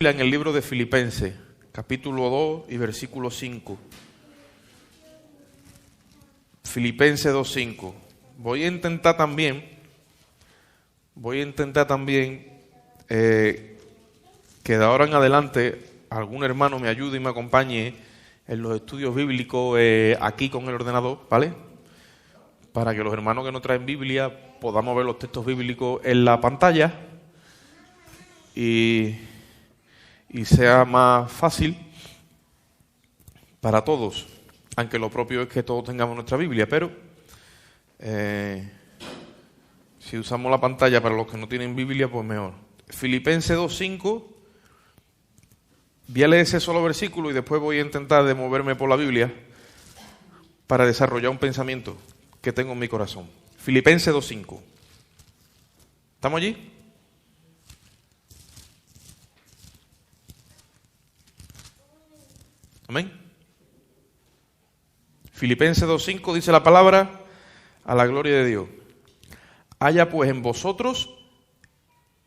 En el libro de Filipenses, capítulo 2 y versículo 5. Filipenses 2:5. Voy a intentar también que de ahora en adelante algún hermano me ayude y me acompañe en los estudios bíblicos aquí con el ordenador, ¿vale? Para que los hermanos que no traen Biblia podamos ver los textos bíblicos en la pantalla y sea más fácil para todos, aunque lo propio es que todos tengamos nuestra Biblia, pero si usamos la pantalla para los que no tienen Biblia, pues mejor. Filipenses 2:5, voy a leer ese solo versículo y después voy a intentar de moverme por la Biblia para desarrollar un pensamiento que tengo en mi corazón. Filipenses 2:5. ¿Estamos allí? Amén. Filipenses 2:5 dice la palabra, a la gloria de Dios. Haya pues en vosotros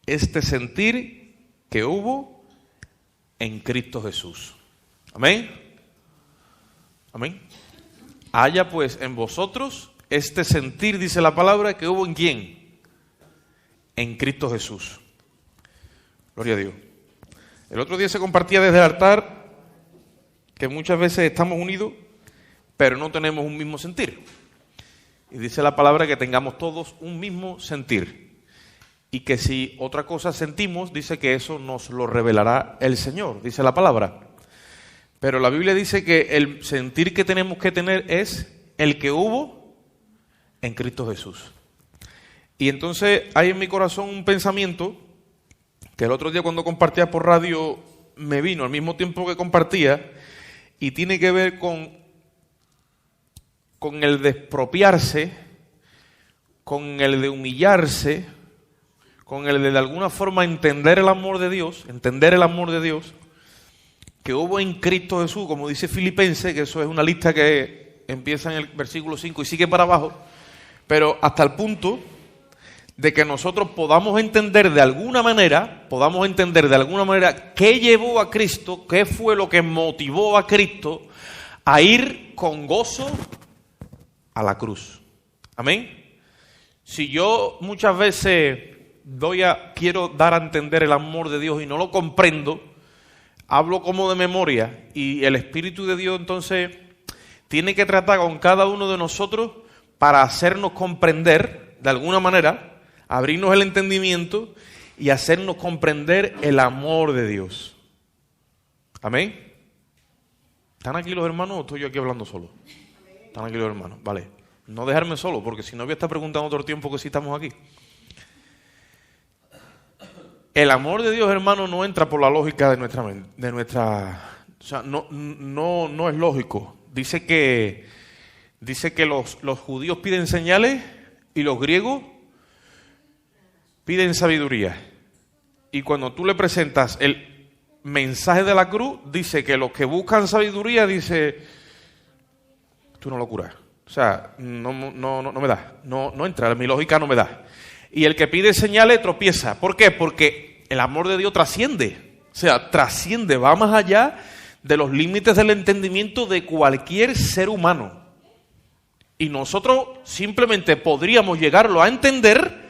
este sentir que hubo en Cristo Jesús. Amén. Amén. Haya pues en vosotros este sentir, dice la palabra, que hubo en ¿quién? En Cristo Jesús. Gloria a Dios. El otro día se compartía desde el altar que muchas veces estamos unidos, pero no tenemos un mismo sentir. Y dice la palabra que tengamos todos un mismo sentir. Y que si otra cosa sentimos, dice que eso nos lo revelará el Señor, dice la palabra. Pero la Biblia dice que el sentir que tenemos que tener es el que hubo en Cristo Jesús. Y entonces hay en mi corazón un pensamiento que el otro día cuando compartía por radio me vino al mismo tiempo que compartía, y tiene que ver con el de expropiarse, con el de humillarse, con el de alguna forma entender el amor de Dios, que hubo en Cristo Jesús, como dice Filipenses, que eso es una lista que empieza en el versículo 5 y sigue para abajo, pero hasta el punto de que nosotros podamos entender de alguna manera qué llevó a Cristo, qué fue lo que motivó a Cristo a ir con gozo a la cruz. Amén. Si yo muchas veces quiero dar a entender el amor de Dios y no lo comprendo, hablo como de memoria, y el Espíritu de Dios entonces tiene que tratar con cada uno de nosotros para hacernos comprender de alguna manera, abrirnos el entendimiento y hacernos comprender el amor de Dios. Amén. ¿Están aquí los hermanos o estoy yo aquí hablando solo? ¿Están aquí los hermanos? Vale. No dejarme solo, porque si no voy a estar preguntando todo el tiempo que sí estamos aquí. El amor de Dios, hermano, no entra por la lógica de nuestra mente, o sea, no es lógico. Dice que los judíos piden señales y los griegos piden sabiduría. Y cuando tú le presentas el mensaje de la cruz, dice que los que buscan sabiduría, dice, tú no lo curas. O sea, no me da. No entra, mi lógica no me da. Y el que pide señales tropieza. ¿Por qué? Porque el amor de Dios trasciende. O sea, trasciende, va más allá de los límites del entendimiento de cualquier ser humano. Y nosotros simplemente podríamos llegarlo a entender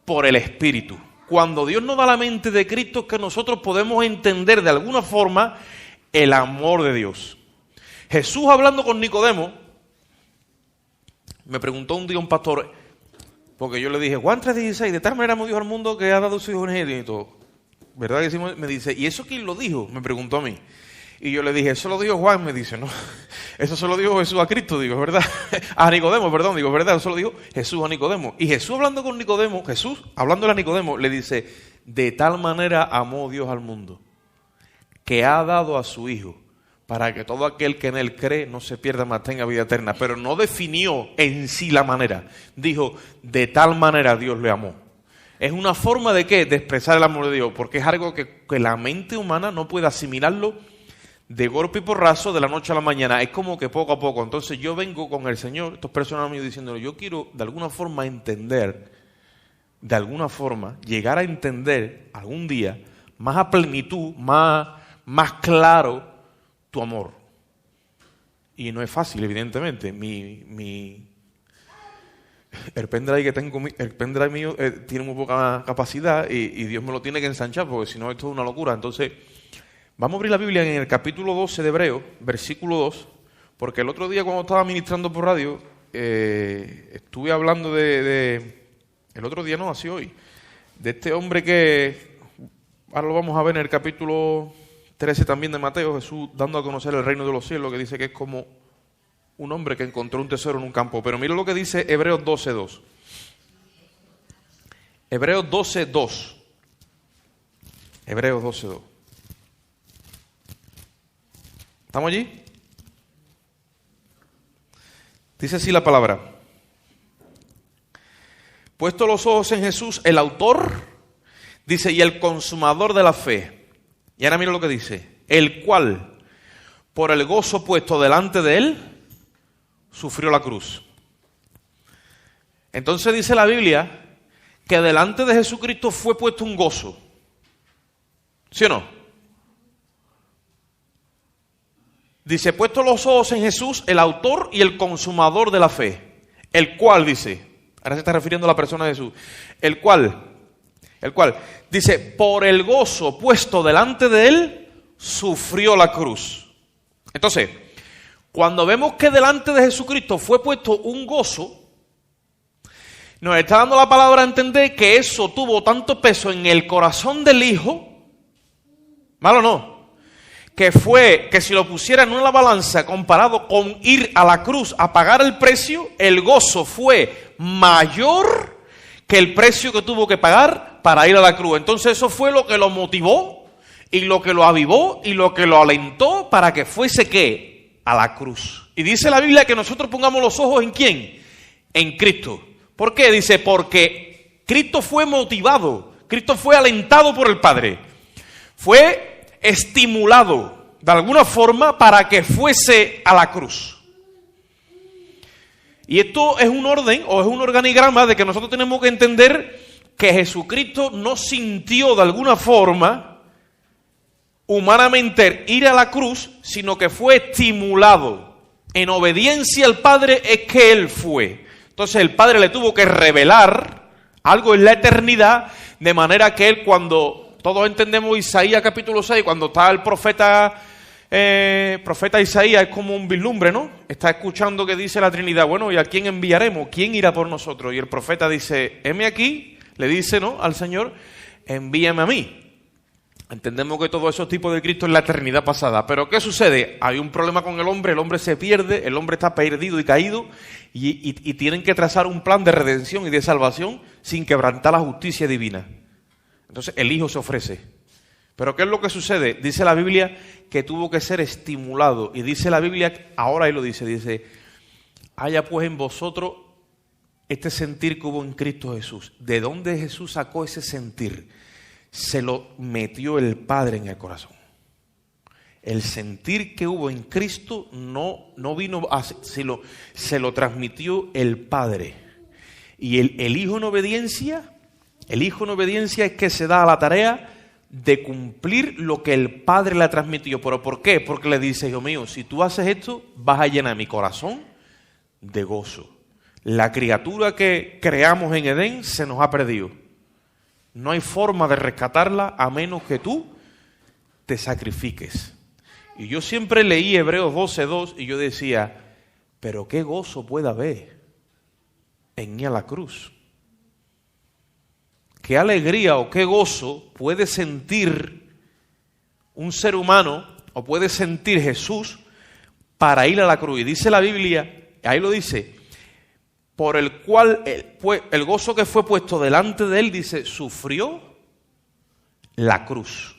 por el Espíritu. Cuando Dios nos da la mente de Cristo, es que nosotros podemos entender de alguna forma el amor de Dios. Jesús, hablando con Nicodemo, me preguntó un día un pastor, porque yo le dije, Juan 3:16, de tal manera amó Dios al mundo que ha dado su Hijo unigénito. ¿Verdad que sí? Me dice, ¿y eso quién lo dijo? Me preguntó a mí. Y yo le dije, ¿eso lo dijo Juan? Me dice, no, eso se lo dijo Jesús a Cristo, digo, ¿verdad? A Nicodemo, perdón, digo, ¿verdad? Eso lo dijo Jesús a Nicodemo. Y Jesús hablando con Nicodemo, hablándole a Nicodemo, le dice, de tal manera amó Dios al mundo, que ha dado a su Hijo, para que todo aquel que en Él cree no se pierda, mas tenga vida eterna. Pero no definió en sí la manera. Dijo, de tal manera Dios le amó. Es una forma de ¿qué? De expresar el amor de Dios, porque es algo que la mente humana no puede asimilarlo de golpe y porrazo de la noche a la mañana. Es como que poco a poco. Entonces yo vengo con el Señor, estos personas míos diciéndole, yo quiero de alguna forma entender, llegar a entender algún día más a plenitud, más claro tu amor. Y no es fácil, evidentemente. El pendrive que tengo, el pendrive mío tiene muy poca capacidad y Dios me lo tiene que ensanchar, porque si no esto es una locura. Entonces, vamos a abrir la Biblia en el capítulo 12 de Hebreos, versículo 2, porque el otro día cuando estaba ministrando por radio, estuve hablando el otro día no, así hoy, de este hombre que, ahora lo vamos a ver en el capítulo 13 también de Mateo, Jesús dando a conocer el reino de los cielos, que dice que es como un hombre que encontró un tesoro en un campo. Pero mira lo que dice Hebreos 12:2. Hebreos 12:2. Hebreos 12:2. ¿Estamos allí? Dice así la palabra. Puesto los ojos en Jesús, el autor, dice, y el consumador de la fe. Y ahora mira lo que dice. El cual, por el gozo puesto delante de él, sufrió la cruz. Entonces dice la Biblia que delante de Jesucristo fue puesto un gozo. ¿Sí o no? Dice, puesto los ojos en Jesús, el autor y el consumador de la fe. El cual, dice, ahora se está refiriendo a la persona de Jesús. El cual, dice, por el gozo puesto delante de él, sufrió la cruz. Entonces, cuando vemos que delante de Jesucristo fue puesto un gozo, nos está dando la palabra a entender que eso tuvo tanto peso en el corazón del Hijo, ¿malo no? Que fue que si lo pusiera en una balanza comparado con ir a la cruz a pagar el precio, el gozo fue mayor que el precio que tuvo que pagar para ir a la cruz. Entonces eso fue lo que lo motivó y lo que lo avivó y lo que lo alentó para que fuese ¿qué? A la cruz. Y dice la Biblia que nosotros pongamos los ojos ¿en quién? En Cristo. ¿Por qué? Dice, porque Cristo fue motivado, Cristo fue alentado por el Padre, fue estimulado de alguna forma para que fuese a la cruz. Y esto es un orden o es un organigrama de que nosotros tenemos que entender que Jesucristo no sintió de alguna forma humanamente ir a la cruz, sino que fue estimulado. En obediencia al Padre es que Él fue. Entonces el Padre le tuvo que revelar algo en la eternidad, de manera que Él, cuando todos entendemos Isaías capítulo 6, cuando está el profeta Isaías, es como un vislumbre, ¿no? Está escuchando que dice la Trinidad, bueno, ¿y a quién enviaremos? ¿Quién irá por nosotros? Y el profeta dice, heme aquí, le dice, ¿no? Al Señor, envíame a mí. Entendemos que todo eso es tipo de Cristo en la eternidad pasada. Pero ¿qué sucede? Hay un problema con el hombre se pierde, el hombre está perdido y caído y tienen que trazar un plan de redención y de salvación sin quebrantar la justicia divina. Entonces el Hijo se ofrece. Pero ¿qué es lo que sucede? Dice la Biblia que tuvo que ser estimulado. Y dice la Biblia, ahora ahí lo dice, haya pues en vosotros este sentir que hubo en Cristo Jesús. ¿De dónde Jesús sacó ese sentir? Se lo metió el Padre en el corazón. El sentir que hubo en Cristo no vino así, se lo transmitió el Padre. Y el Hijo en obediencia es que se da a la tarea de cumplir lo que el Padre le ha transmitido. ¿Pero por qué? Porque le dice, hijo mío, si tú haces esto, vas a llenar mi corazón de gozo. La criatura que creamos en Edén se nos ha perdido. No hay forma de rescatarla a menos que tú te sacrifiques. Y yo siempre leí Hebreos 12:2 y yo decía, pero qué gozo puede haber en ir a la cruz. Qué alegría o qué gozo puede sentir un ser humano o puede sentir Jesús para ir a la cruz. Y dice la Biblia, ahí lo dice, por el cual el gozo que fue puesto delante de él, dice, sufrió la cruz.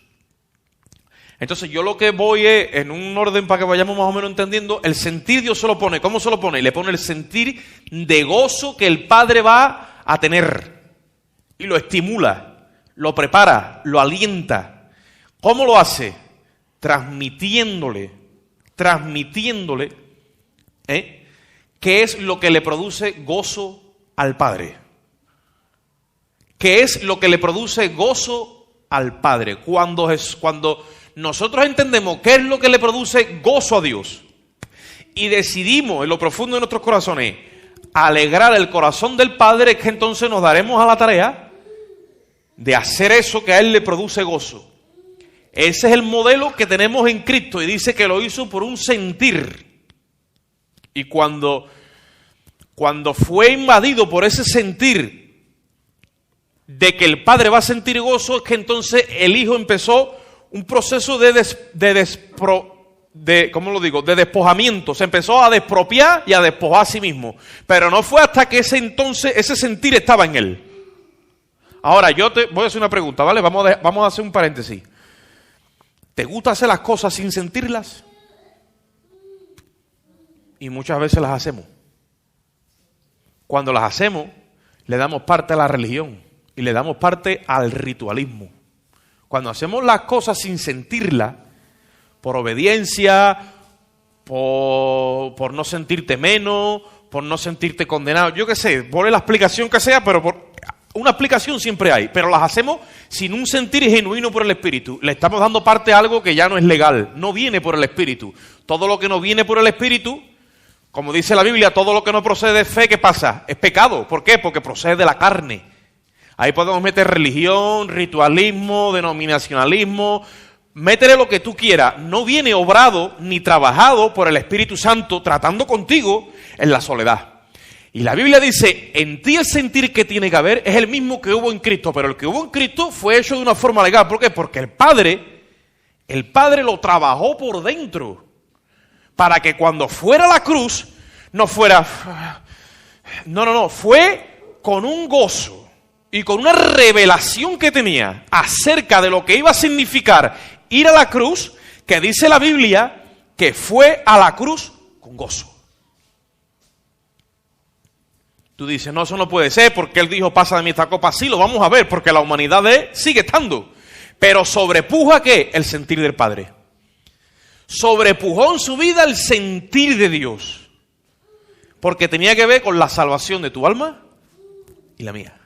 Entonces yo lo que voy es, en un orden para que vayamos más o menos entendiendo, el sentir Dios se lo pone. ¿Cómo se lo pone? Le pone el sentir de gozo que el Padre va a tener. Y lo estimula, lo prepara, lo alienta. ¿Cómo lo hace? Transmitiéndole, ¿qué es lo que le produce gozo al Padre? ¿Qué es lo que le produce gozo al Padre. Cuando nosotros entendemos qué es lo que le produce gozo a Dios y decidimos en lo profundo de nuestros corazones alegrar el corazón del Padre, es que entonces nos daremos a la tarea de hacer eso que a Él le produce gozo. Ese es el modelo que tenemos en Cristo y dice que lo hizo por un sentir. Y cuando fue invadido por ese sentir de que el Padre va a sentir gozo, es que entonces el Hijo empezó un proceso de despojamiento. Se empezó a despropiar y a despojar a sí mismo. Pero no fue hasta que ese sentir estaba en Él. Ahora, yo te voy a hacer una pregunta, ¿vale? Vamos a hacer un paréntesis. ¿Te gusta hacer las cosas sin sentirlas? Y muchas veces las hacemos. Cuando las hacemos, le damos parte a la religión y le damos parte al ritualismo. Cuando hacemos las cosas sin sentirlas, por obediencia, por no sentirte menos, por no sentirte condenado, yo qué sé, ponle la explicación que sea, pero una explicación siempre hay, pero las hacemos sin un sentir genuino por el Espíritu. Le estamos dando parte a algo que ya no es legal, no viene por el Espíritu. Todo lo que no viene por el Espíritu, como dice la Biblia, todo lo que no procede de fe, ¿qué pasa? Es pecado. ¿Por qué? Porque procede de la carne. Ahí podemos meter religión, ritualismo, denominacionalismo, métele lo que tú quieras. No viene obrado ni trabajado por el Espíritu Santo tratando contigo en la soledad. Y la Biblia dice, en ti el sentir que tiene que haber es el mismo que hubo en Cristo, pero el que hubo en Cristo fue hecho de una forma legal. ¿Por qué? Porque el Padre lo trabajó por dentro, para que cuando fuera a la cruz, no fuera... No, fue con un gozo y con una revelación que tenía acerca de lo que iba a significar ir a la cruz, que dice la Biblia que fue a la cruz con gozo. Tú dices, no, eso no puede ser, porque Él dijo, pasa de mí esta copa. Sí, lo vamos a ver, porque la humanidad de Él sigue estando. Pero sobrepuja, ¿qué? El sentir del Padre. Sobrepujó en su vida el sentir de Dios. Porque tenía que ver con la salvación de tu alma y la mía.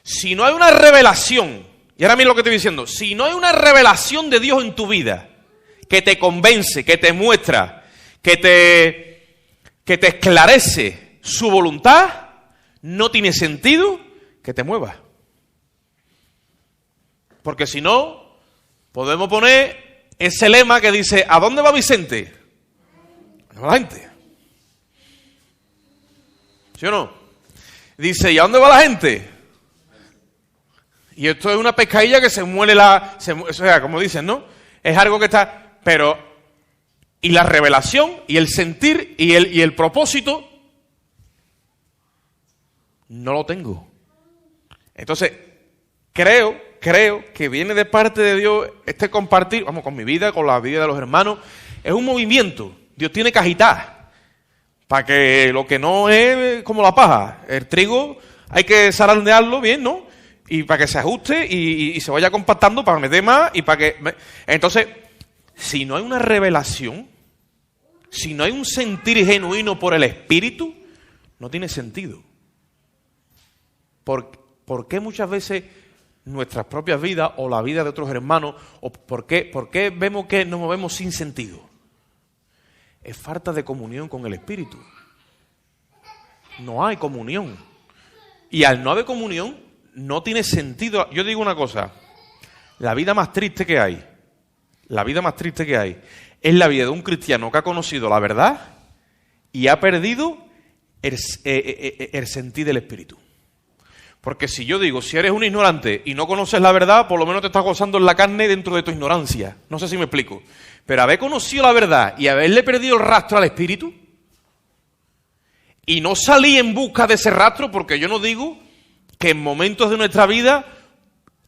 Si no hay una revelación, y ahora mira lo que estoy diciendo, si no hay una revelación de Dios en tu vida, que te convence, que te muestra, que te esclarece su voluntad, no tiene sentido que te muevas. Porque si no, podemos poner ese lema que dice, ¿a dónde va Vicente? A la gente. ¿Sí o no? Dice, ¿y a dónde va la gente? Y esto es una pescadilla que se muele o sea, como dicen, ¿no? Es algo que está... Pero, y la revelación, y el sentir, y el propósito... No lo tengo. Entonces, creo que viene de parte de Dios este compartir, vamos, con mi vida, con la vida de los hermanos. Es un movimiento. Dios tiene que agitar. Para que lo que no es como la paja. El trigo hay que zarandearlo bien, ¿no? Y para que se ajuste y se vaya compactando para meter más y para que... Entonces, si no hay una revelación, si no hay un sentir genuino por el Espíritu, no tiene sentido. ¿Por qué muchas veces nuestras propias vidas o la vida de otros hermanos, o por qué vemos que nos movemos sin sentido? Es falta de comunión con el Espíritu. No hay comunión. Y al no haber comunión, no tiene sentido. Yo digo una cosa, la vida más triste que hay, es la vida de un cristiano que ha conocido la verdad y ha perdido el sentir del Espíritu. Porque si yo digo, si eres un ignorante y no conoces la verdad, por lo menos te estás gozando en la carne dentro de tu ignorancia. No sé si me explico. Pero haber conocido la verdad y haberle perdido el rastro al Espíritu y no salir en busca de ese rastro, porque yo no digo que en momentos de nuestra vida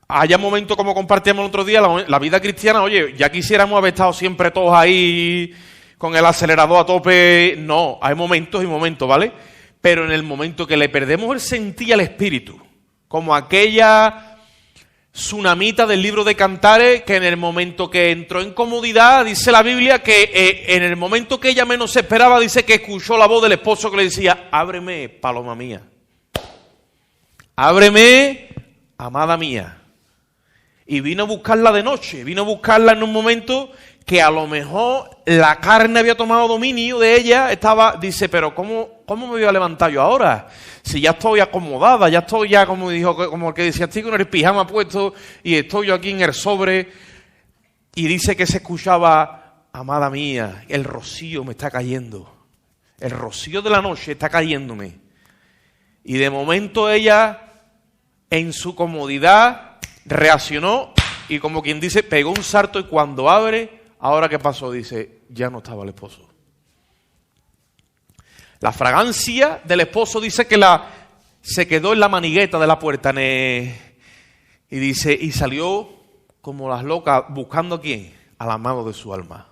haya momentos como compartíamos el otro día, la vida cristiana, oye, ya quisiéramos haber estado siempre todos ahí con el acelerador a tope. No, hay momentos y momentos, ¿vale? Pero en el momento que le perdemos el sentir al Espíritu, como aquella tsunamita del libro de Cantares, que en el momento que entró en comodidad, dice la Biblia que en el momento que ella menos esperaba, dice que escuchó la voz del esposo que le decía, ábreme, paloma mía, ábreme, amada mía. Y vino a buscarla de noche, vino a buscarla en un momento que a lo mejor la carne había tomado dominio de ella, dice, pero ¿cómo me voy a levantar yo ahora? Si ya estoy acomodada, ya estoy como el que decía, estoy con el pijama puesto y estoy yo aquí en el sobre. Y dice que se escuchaba, amada mía, el rocío me está cayendo. El rocío de la noche está cayéndome. Y de momento ella, en su comodidad, reaccionó y como quien dice, pegó un salto y cuando abre, ¿ahora qué pasó? Dice, ya no estaba el esposo. La fragancia del esposo dice que se quedó en la manigueta de la puerta. Y dice, y salió como las locas buscando a quién, al amado de su alma.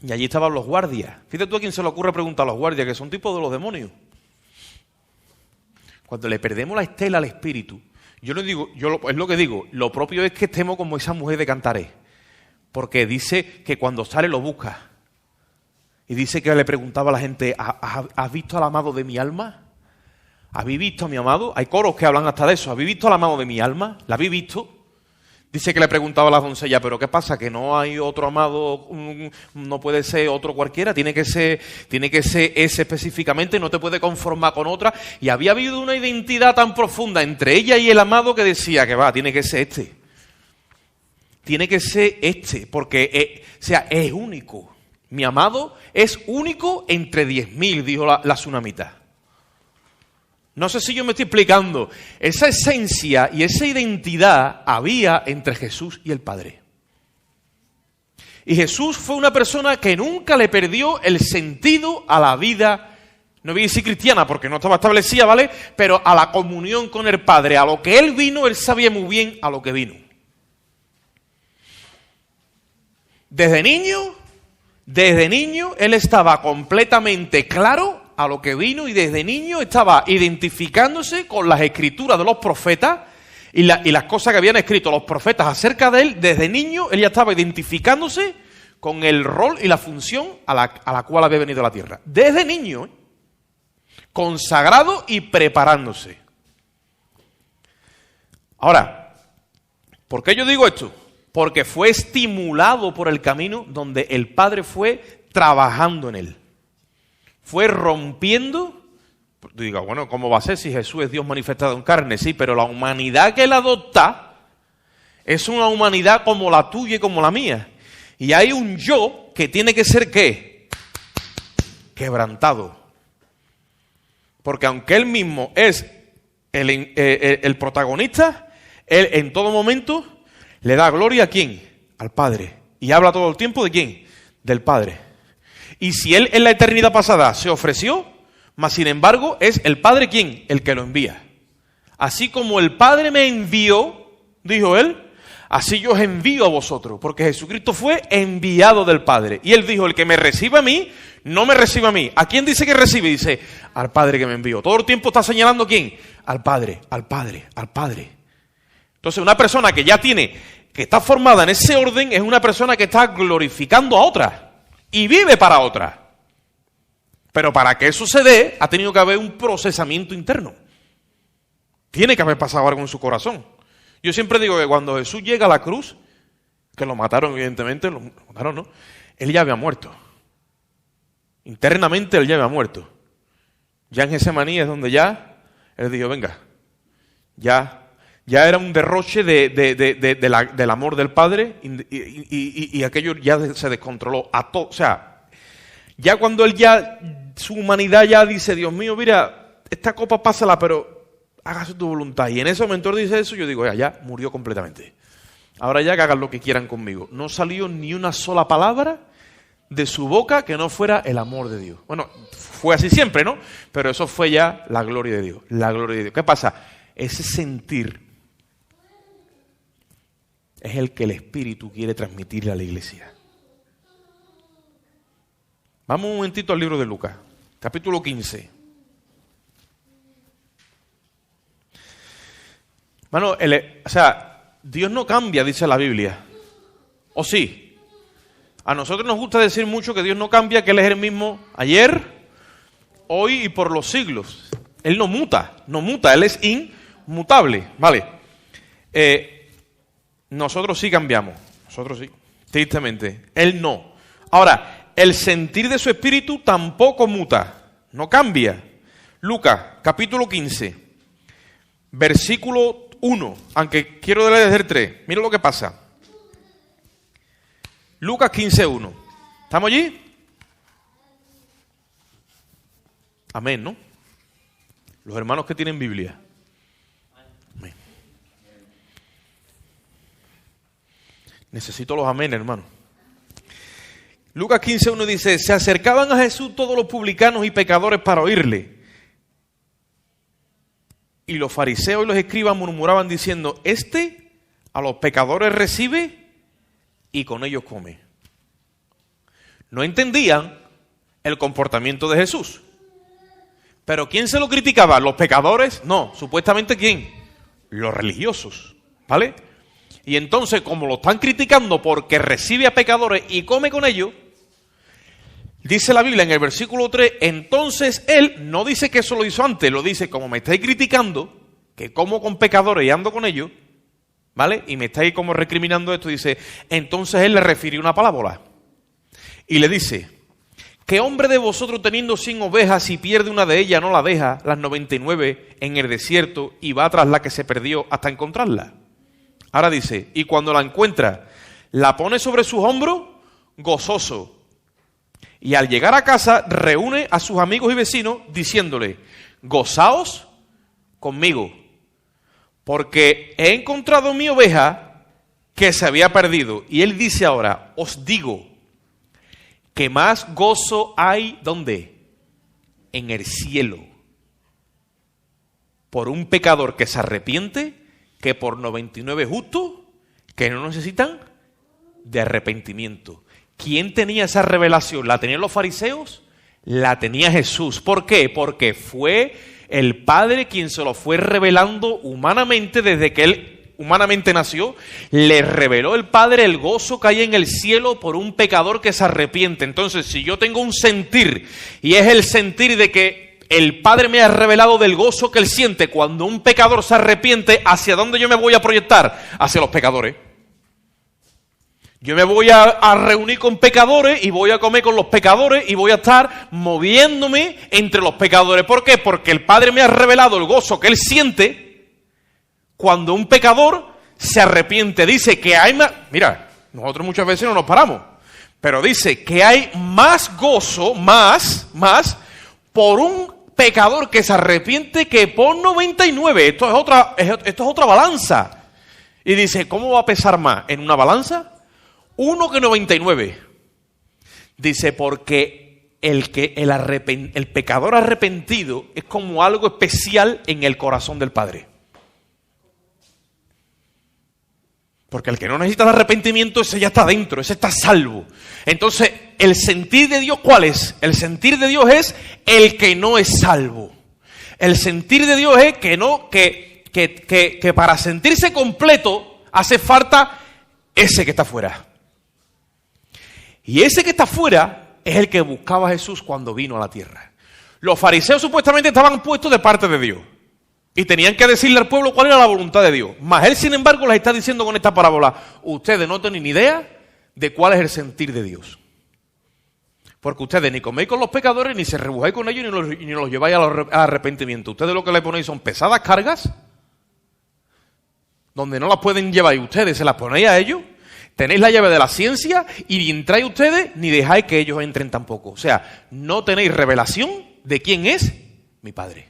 Y allí estaban los guardias. Fíjate tú a quién se le ocurre preguntar a los guardias, que son tipos de los demonios. Cuando le perdemos la estela al espíritu, es lo que digo, lo propio es que estemos como esa mujer de Cantaré. Porque dice que cuando sale lo busca. Y dice que le preguntaba a la gente, ¿has visto al amado de mi alma? ¿Habéis visto a mi amado? Hay coros que hablan hasta de eso. ¿Habéis visto al amado de mi alma? ¿La habéis visto? Dice que le preguntaba a la doncella, ¿pero qué pasa? ¿Que no hay otro amado? ¿No puede ser otro cualquiera? ¿Tiene que ser ese específicamente? ¿No te puede conformar con otra? Y había habido una identidad tan profunda entre ella y el amado que decía que tiene que ser este. Tiene que ser este, porque es único. Mi amado es único entre 10.000, dijo la tsunamita. No sé si yo me estoy explicando. Esa esencia y esa identidad había entre Jesús y el Padre. Y Jesús fue una persona que nunca le perdió el sentido a la vida, no voy a decir cristiana porque no estaba establecida, ¿vale? Pero a la comunión con el Padre. A lo que Él vino, Él sabía muy bien a lo que vino. Desde niño, Él estaba completamente claro a lo que vino y desde niño estaba identificándose con las escrituras de los profetas y las cosas que habían escrito los profetas acerca de él. Desde niño él ya estaba identificándose con el rol y la función a la cual había venido a la tierra. Desde niño, consagrado y preparándose. Ahora, ¿por qué yo digo esto? Porque fue estimulado por el camino donde el Padre fue trabajando en él. Fue rompiendo. Tú digas, bueno, ¿cómo va a ser si Jesús es Dios manifestado en carne? Sí, pero la humanidad que él adopta es una humanidad como la tuya y como la mía. Y hay un yo que tiene que ser, ¿qué? Quebrantado. Porque aunque él mismo es el protagonista, él en todo momento le da gloria ¿a quién? Al Padre. Y habla todo el tiempo ¿de quién? Del Padre. Y si él en la eternidad pasada se ofreció, mas sin embargo es el Padre ¿quién? El que lo envía. Así como el Padre me envió, dijo él, así yo os envío a vosotros. Porque Jesucristo fue enviado del Padre. Y él dijo, el que me recibe a mí, no me recibe a mí. ¿A quién dice que recibe? Dice, al Padre que me envió. Todo el tiempo está señalando ¿quién? Al Padre, al Padre, al Padre. Entonces una persona que ya que está formada en ese orden, es una persona que está glorificando a otra. Y vive para otra. Pero para que eso se dé, ha tenido que haber un procesamiento interno. Tiene que haber pasado algo en su corazón. Yo siempre digo que cuando Jesús llega a la cruz, que lo mataron evidentemente, lo mataron, ¿no? Él ya había muerto. Internamente él ya había muerto. Ya en Getsemaní es donde ya, él dijo, venga, ya era un derroche del amor del Padre y aquello ya se descontroló. O sea, ya cuando él su humanidad ya dice, Dios mío, mira, esta copa pásala, pero hágase tu voluntad. Y en ese momento él dice eso, yo digo, ya murió completamente. Ahora ya que hagan lo que quieran conmigo. No salió ni una sola palabra de su boca que no fuera el amor de Dios. Bueno, fue así siempre, ¿no? Pero eso fue ya la gloria de Dios. La gloria de Dios. ¿Qué pasa? Ese sentir es el que el Espíritu quiere transmitirle a la iglesia. Vamos un momentito al libro de Lucas, capítulo 15. Bueno, Dios no cambia, dice la Biblia. ¿O sí? A nosotros nos gusta decir mucho que Dios no cambia, que Él es el mismo ayer, hoy y por los siglos. Él no muta, Él es inmutable, ¿vale? Nosotros sí cambiamos, nosotros sí, tristemente. Él no. Ahora, el sentir de su espíritu tampoco muta, no cambia. Lucas, capítulo 15, versículo 1, aunque quiero leer desde el 3. Mira lo que pasa. Lucas 15, 1. ¿Estamos allí? Amén, ¿no? Los hermanos que tienen Biblia. Amén. Necesito los amén, hermano. Lucas 15:1 dice, se acercaban a Jesús todos los publicanos y pecadores para oírle. Y los fariseos y los escribas murmuraban diciendo, este a los pecadores recibe y con ellos come. No entendían el comportamiento de Jesús. ¿Pero quién se lo criticaba? ¿Los pecadores? No, supuestamente ¿quién? Los religiosos, ¿vale? Y entonces, como lo están criticando porque recibe a pecadores y come con ellos, dice la Biblia en el versículo 3, entonces él no dice que eso lo hizo antes, lo dice como me estáis criticando, que como con pecadores y ando con ellos, ¿vale? Y me estáis como recriminando esto, dice, entonces él le refirió una parábola. Y le dice, ¿qué hombre de vosotros teniendo 100 ovejas, si pierde una de ellas, no la deja, las 99 en el desierto y va tras la que se perdió hasta encontrarla? Ahora dice, y cuando la encuentra, la pone sobre sus hombros, gozoso. Y al llegar a casa, reúne a sus amigos y vecinos, diciéndole, gozaos conmigo, porque he encontrado mi oveja que se había perdido. Y él dice ahora, os digo, que más gozo hay, ¿dónde? En el cielo. Por un pecador que se arrepiente, que por 99 justos que no necesitan de arrepentimiento. ¿Quién tenía esa revelación? ¿La tenían los fariseos? La tenía Jesús. ¿Por qué? Porque fue el Padre quien se lo fue revelando humanamente desde que él humanamente nació. Le reveló el Padre el gozo que hay en el cielo por un pecador que se arrepiente. Entonces, si yo tengo un sentir, y es el sentir de que el Padre me ha revelado del gozo que él siente cuando un pecador se arrepiente, ¿hacia dónde yo me voy a proyectar? Hacia los pecadores. Yo me voy a reunir con pecadores y voy a comer con los pecadores y voy a estar moviéndome entre los pecadores. ¿Por qué? Porque el Padre me ha revelado el gozo que él siente cuando un pecador se arrepiente. Dice que hay más... Mira, nosotros muchas veces no nos paramos, pero dice que hay más gozo, más, por un pecador que se arrepiente que por 99. Esto es otra balanza. Y dice, ¿cómo va a pesar más en una balanza? 1 que 99. Dice, porque el pecador arrepentido es como algo especial en el corazón del Padre. Porque el que no necesita el arrepentimiento, ese ya está dentro, ese está salvo. Entonces, ¿el sentir de Dios cuál es? El sentir de Dios es el que no es salvo. El sentir de Dios es que para sentirse completo hace falta ese que está fuera. Y ese que está fuera es el que buscaba a Jesús cuando vino a la tierra. Los fariseos supuestamente estaban puestos de parte de Dios y tenían que decirle al pueblo cuál era la voluntad de Dios. Mas él, sin embargo, les está diciendo con esta parábola, ustedes no tienen ni idea de cuál es el sentir de Dios. Porque ustedes ni coméis con los pecadores, ni se rebujáis con ellos, ni los lleváis al arrepentimiento. Ustedes lo que le ponéis son pesadas cargas, donde no las pueden llevar y ustedes se las ponéis a ellos. Tenéis la llave de la ciencia y ni entráis ustedes ni dejáis que ellos entren tampoco. O sea, no tenéis revelación de quién es mi Padre.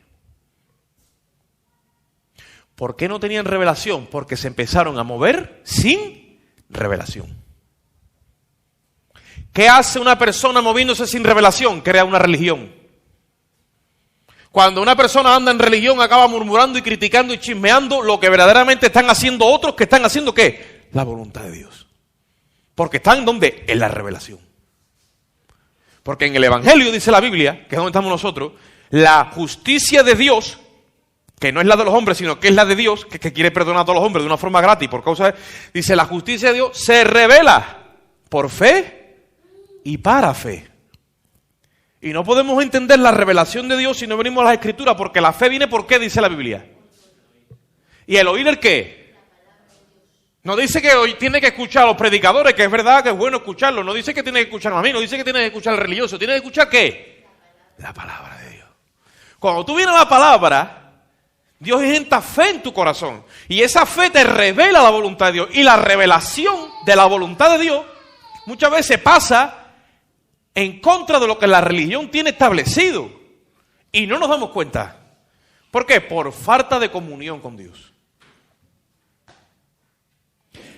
¿Por qué no tenían revelación? Porque se empezaron a mover sin revelación. ¿Qué hace una persona moviéndose sin revelación? Crea una religión. Cuando una persona anda en religión acaba murmurando y criticando y chismeando lo que verdaderamente están haciendo otros que están haciendo ¿qué? La voluntad de Dios. Porque están ¿dónde? En la revelación. Porque en el Evangelio dice la Biblia, que es donde estamos nosotros, la justicia de Dios, que no es la de los hombres, sino que es la de Dios, que quiere perdonar a todos los hombres de una forma gratis, por causa de... Dice, la justicia de Dios se revela por fe y para fe. Y no podemos entender la revelación de Dios si no venimos a las Escrituras, porque la fe viene ¿por qué? Dice la Biblia. ¿Y el oír el qué? No dice que hoy tiene que escuchar a los predicadores, que es verdad que es bueno escucharlo. No dice que tiene que escucharme a mí, no dice que tiene que escuchar al religioso. ¿Tiene que escuchar qué? La palabra de Dios. Cuando tú vienes a la palabra, Dios entra fe en tu corazón. Y esa fe te revela la voluntad de Dios. Y la revelación de la voluntad de Dios muchas veces pasa en contra de lo que la religión tiene establecido. Y no nos damos cuenta. ¿Por qué? Por falta de comunión con Dios.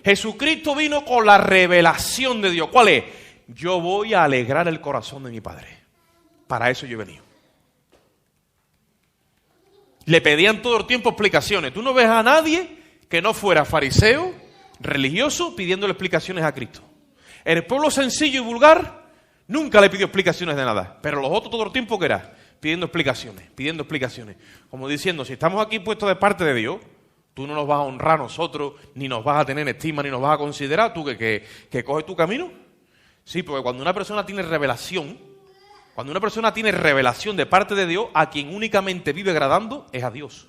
Jesucristo vino con la revelación de Dios. ¿Cuál es? Yo voy a alegrar el corazón de mi Padre. Para eso yo he venido. Le pedían todo el tiempo explicaciones. Tú no ves a nadie que no fuera fariseo, religioso, pidiéndole explicaciones a Cristo. El pueblo sencillo y vulgar nunca le pidió explicaciones de nada. Pero los otros todo el tiempo, ¿qué era? Pidiendo explicaciones. Como diciendo, si estamos aquí puestos de parte de Dios, tú no nos vas a honrar a nosotros, ni nos vas a tener en estima, ni nos vas a considerar. ¿Tú que coges tu camino? Sí, porque cuando una persona tiene revelación de parte de Dios, a quien únicamente vive agradando es a Dios.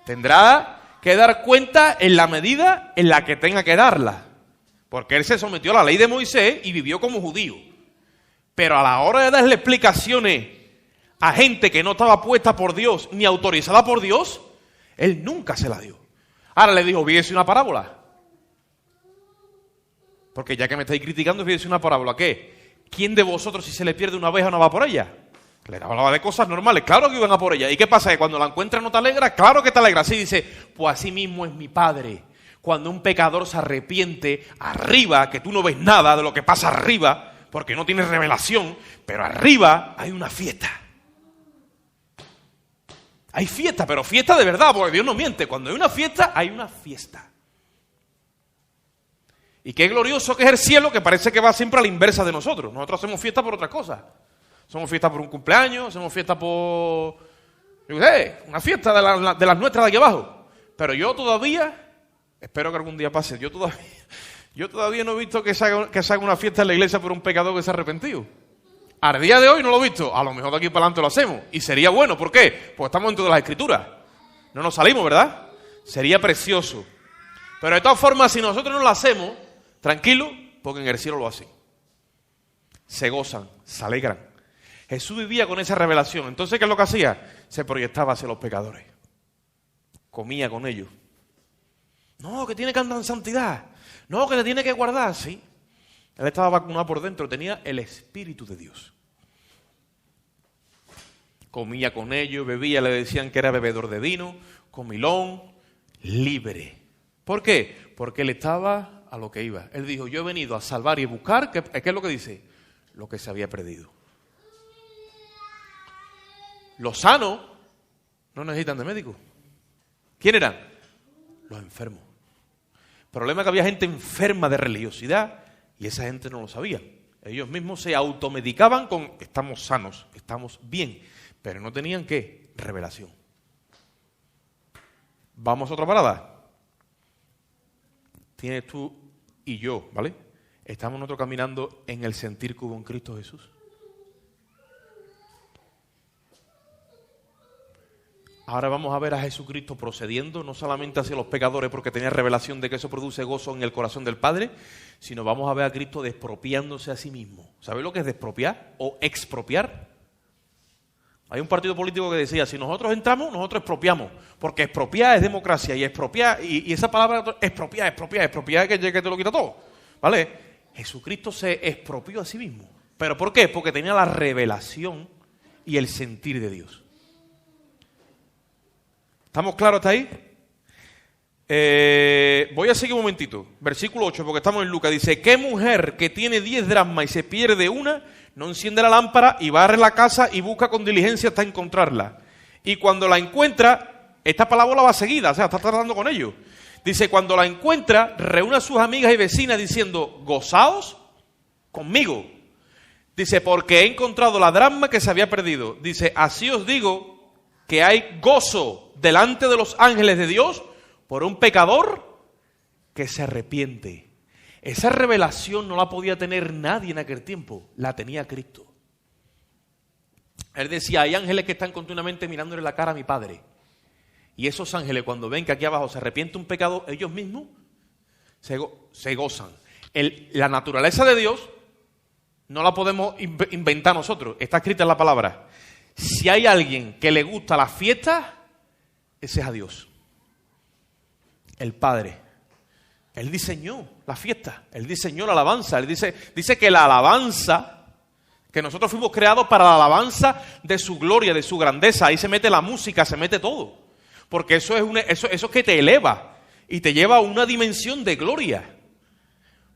Tendrá que dar cuenta en la medida en la que tenga que darla. Porque él se sometió a la ley de Moisés y vivió como judío. Pero a la hora de darle explicaciones a gente que no estaba puesta por Dios, ni autorizada por Dios, él nunca se la dio. Ahora le dijo, fíjese una parábola. Porque ya que me estáis criticando, fíjese una parábola. ¿Qué? ¿Quién de vosotros, si se le pierde una oveja, no va por ella? Le hablaba de cosas normales. Claro que iban a por ella. ¿Y qué pasa? Que cuando la encuentras no te alegra. Claro que te alegra. Así dice, pues así mismo es mi Padre. Cuando un pecador se arrepiente, arriba, que tú no ves nada de lo que pasa arriba, porque no tienes revelación, pero arriba hay una fiesta. Hay fiesta, pero fiesta de verdad, porque Dios no miente. Cuando hay una fiesta, hay una fiesta. Y qué glorioso que es el cielo, que parece que va siempre a la inversa de nosotros. Nosotros hacemos fiesta por otras cosas. Hacemos fiesta por un cumpleaños, hacemos fiesta por... yo qué sé, una fiesta de las nuestras de aquí abajo. Pero yo todavía, espero que algún día pase, yo todavía no he visto que se haga una fiesta en la iglesia por un pecador que se ha arrepentido. Al día de hoy no lo he visto. A lo mejor de aquí para adelante lo hacemos. Y sería bueno. ¿Por qué? Porque estamos dentro de las Escrituras. No nos salimos, ¿verdad? Sería precioso. Pero de todas formas, si nosotros no lo hacemos, tranquilo, porque en el cielo lo hacen. Se gozan, se alegran. Jesús vivía con esa revelación. Entonces, ¿qué es lo que hacía? Se proyectaba hacia los pecadores. Comía con ellos. No, que tiene que andar en santidad. No, que te tiene que guardar. Sí. Él estaba vacunado por dentro, tenía el Espíritu de Dios. Comía con ellos, bebía, le decían que era bebedor de vino, comilón, libre. ¿Por qué? Porque él estaba a lo que iba. Él dijo, yo he venido a salvar y a buscar, ¿qué es lo que dice? Lo que se había perdido. Los sanos no necesitan de médicos. ¿Quién eran? Los enfermos. El problema es que había gente enferma de religiosidad y esa gente no lo sabía. Ellos mismos se automedicaban con estamos sanos, estamos bien, pero no tenían ¿qué? Revelación. Vamos a otra parada. Tienes tú y yo, ¿vale? Estamos nosotros caminando en el sentir que hubo en Cristo Jesús. Ahora vamos a ver a Jesucristo procediendo no solamente hacia los pecadores porque tenía revelación de que eso produce gozo en el corazón del Padre, sino vamos a ver a Cristo despropiándose a sí mismo. ¿Sabéis lo que es despropiar o expropiar? Hay un partido político que decía, si nosotros entramos, nosotros expropiamos, porque expropiar es democracia y expropiar, y esa palabra expropiar es que te lo quita todo, ¿vale? Jesucristo se expropió a sí mismo. ¿Pero por qué? Porque tenía la revelación y el sentir de Dios. ¿Estamos claros hasta ahí? Voy a seguir un momentito. Versículo 8, porque estamos en Lucas. Dice, ¿qué mujer que tiene 10 dracmas y se pierde una, no enciende la lámpara y barre la casa y busca con diligencia hasta encontrarla? Y cuando la encuentra, esta palabra va seguida, o sea, está tratando con ellos. Dice, cuando la encuentra, reúne a sus amigas y vecinas diciendo, gozaos conmigo. Dice, porque he encontrado la dracma que se había perdido. Dice, así os digo que hay gozo delante de los ángeles de Dios por un pecador que se arrepiente. Esa revelación no la podía tener nadie en aquel tiempo, la tenía Cristo. Él decía, hay ángeles que están continuamente mirándole la cara a mi Padre. Y esos ángeles cuando ven que aquí abajo se arrepiente un pecado, ellos mismos Se gozan. La naturaleza de Dios no la podemos inventar nosotros. Está escrita en la palabra. Si hay alguien que le gusta la fiesta, ese es a Dios. El Padre. Él diseñó la fiesta. Él diseñó la alabanza. Él dice que la alabanza, que nosotros fuimos creados para la alabanza de su gloria, de su grandeza. Ahí se mete la música, se mete todo. Porque eso es que te eleva y te lleva a una dimensión de gloria.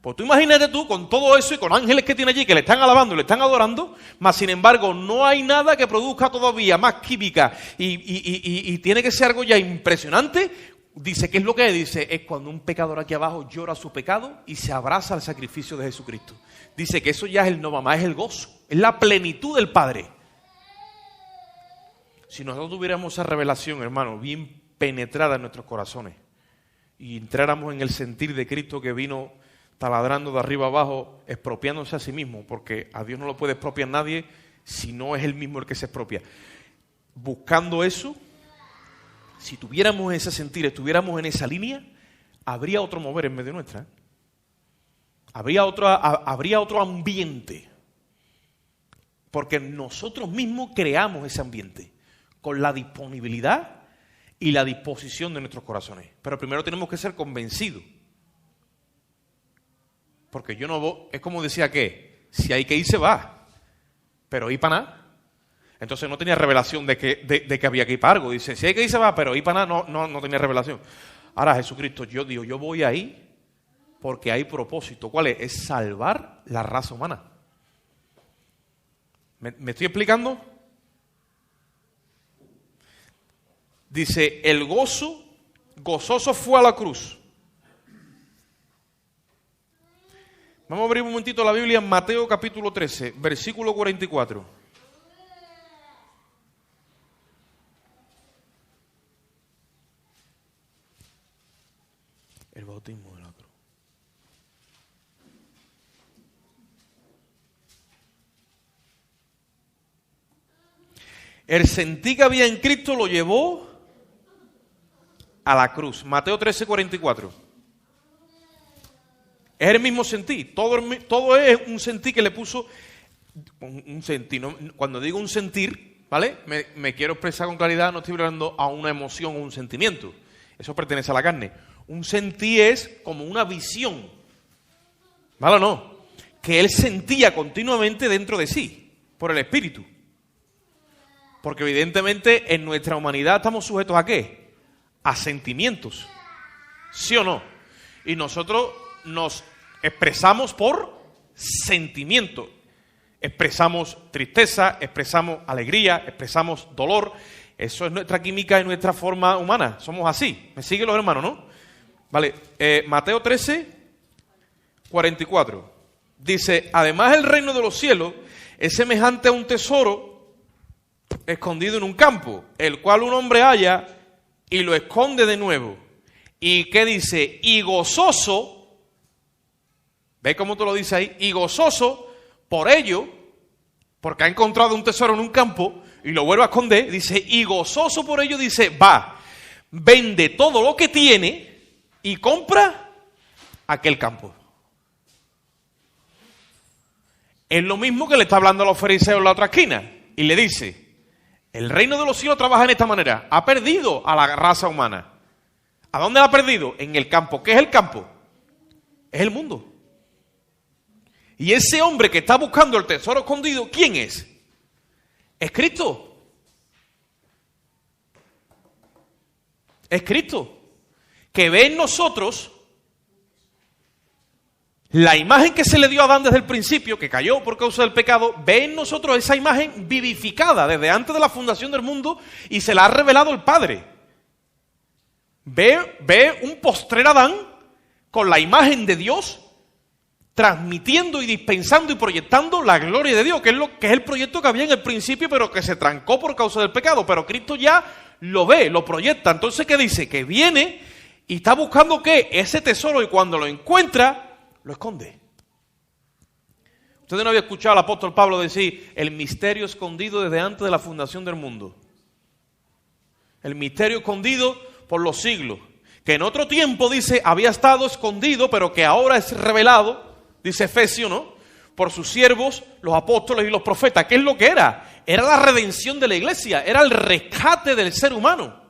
Pues tú imagínate tú con todo eso y con ángeles que tiene allí que le están alabando, le están adorando, mas sin embargo no hay nada que produzca todavía más química y tiene que ser algo ya impresionante. Dice, ¿qué es lo que dice? Es cuando un pecador aquí abajo llora su pecado y se abraza al sacrificio de Jesucristo. Dice que eso ya es el no mamá, es el gozo, es la plenitud del Padre. Si nosotros tuviéramos esa revelación, hermano, bien penetrada en nuestros corazones y entráramos en el sentir de Cristo que vino taladrando de arriba abajo, expropiándose a sí mismo, porque a Dios no lo puede expropiar nadie si no es Él mismo el que se expropia. Buscando eso, si tuviéramos ese sentir, estuviéramos en esa línea, habría otro mover en medio nuestra. Habría otro ambiente. Porque nosotros mismos creamos ese ambiente con la disponibilidad y la disposición de nuestros corazones. Pero primero tenemos que ser convencidos. Porque yo no voy, es como decía que, si hay que ir se va, pero ir para nada. Entonces no tenía revelación de que había que ir para algo. Dice, si hay que ir se va, pero ir para nada no tenía revelación. Ahora Jesucristo, yo digo, yo voy ahí porque hay propósito. ¿Cuál es? Es salvar la raza humana. ¿Me estoy explicando? Dice, el gozoso fue a la cruz. Vamos a abrir un momentito la Biblia en Mateo capítulo 13, versículo 44. El bautismo de la cruz. El sentir que había en Cristo lo llevó a la cruz. Mateo 13, 44. Es el mismo sentir, todo es un sentir que le puso, un sentir, ¿no? Cuando digo un sentir, ¿vale? Me quiero expresar con claridad, no estoy hablando a una emoción o un sentimiento, eso pertenece a la carne. Un sentir es como una visión, ¿vale o no? Que él sentía continuamente dentro de sí, por el Espíritu. Porque evidentemente en nuestra humanidad estamos sujetos ¿a qué? A sentimientos, ¿sí o no? Y nosotros nos expresamos por sentimiento. Expresamos tristeza, expresamos alegría, expresamos dolor. Eso es nuestra química y nuestra forma humana. Somos así. ¿Me siguen los hermanos, no? Vale, Mateo 13, 44. Dice, además el reino de los cielos es semejante a un tesoro escondido en un campo, el cual un hombre halla y lo esconde de nuevo. ¿Y qué dice? Y gozoso, ¿ve cómo te lo dice ahí? Y gozoso por ello, porque ha encontrado un tesoro en un campo y lo vuelve a esconder, dice, y gozoso por ello, dice, va, vende todo lo que tiene y compra aquel campo. Es lo mismo que le está hablando a los fariseos en la otra esquina y le dice, el reino de los cielos trabaja en esta manera, ha perdido a la raza humana. ¿A dónde la ha perdido? En el campo. ¿Qué es el campo? Es el mundo. Y ese hombre que está buscando el tesoro escondido, ¿quién es? Es Cristo. Es Cristo. Que ve en nosotros la imagen que se le dio a Adán desde el principio, que cayó por causa del pecado, ve en nosotros esa imagen vivificada desde antes de la fundación del mundo y se la ha revelado el Padre. Ve un postrer Adán con la imagen de Dios transmitiendo y dispensando y proyectando la gloria de Dios, que es el proyecto que había en el principio, pero que se trancó por causa del pecado. Pero Cristo ya lo ve, lo proyecta. Entonces, ¿qué dice? Que viene y está buscando ¿qué? Ese tesoro, y cuando lo encuentra, lo esconde. Ustedes no habían escuchado al apóstol Pablo decir el misterio escondido desde antes de la fundación del mundo. El misterio escondido por los siglos, que en otro tiempo, dice, había estado escondido, pero que ahora es revelado, dice Efesios, ¿no?, por sus siervos, los apóstoles y los profetas. ¿Qué es lo que era? Era la redención de la iglesia, era el rescate del ser humano.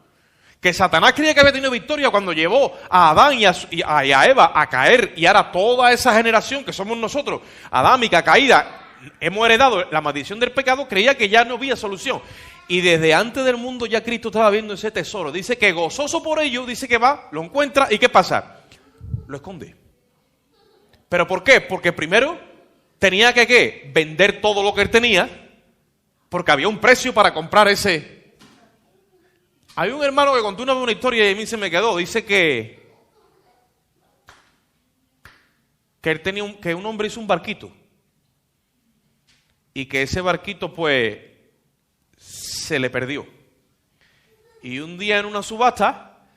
Que Satanás creía que había tenido victoria cuando llevó a Adán y a Eva a caer, y ahora toda esa generación que somos nosotros, adámica, caída, hemos heredado la maldición del pecado, creía que ya no había solución. Y desde antes del mundo ya Cristo estaba viendo ese tesoro. Dice que gozoso por ello, dice que va, lo encuentra, ¿y qué pasa? Lo esconde. ¿Pero por qué? Porque primero tenía que, ¿qué?, vender todo lo que él tenía, porque había un precio para comprar ese. Hay un hermano que contó una historia y a mí se me quedó. Dice que él tenía que un hombre hizo un barquito y que ese barquito pues se le perdió. Y un día en una subasta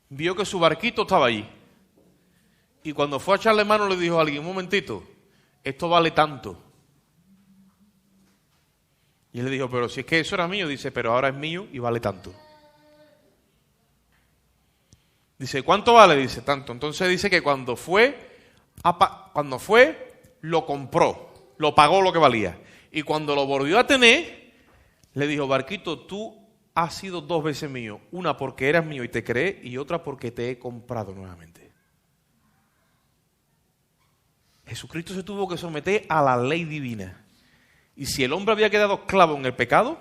vio que su barquito estaba allí. Y cuando fue a echarle mano le dijo a alguien: un momentito, esto vale tanto. Y él le dijo: pero si es que eso era mío. Dice: pero ahora es mío y vale tanto. Dice: ¿cuánto vale? Dice: tanto. Entonces dice que cuando fue, lo compró, lo pagó lo que valía. Y cuando lo volvió a tener, le dijo: barquito, tú has sido 2 veces mío. Una porque eras mío y te creé, y otra porque te he comprado nuevamente. Jesucristo se tuvo que someter a la ley divina. Y si el hombre había quedado esclavo en el pecado,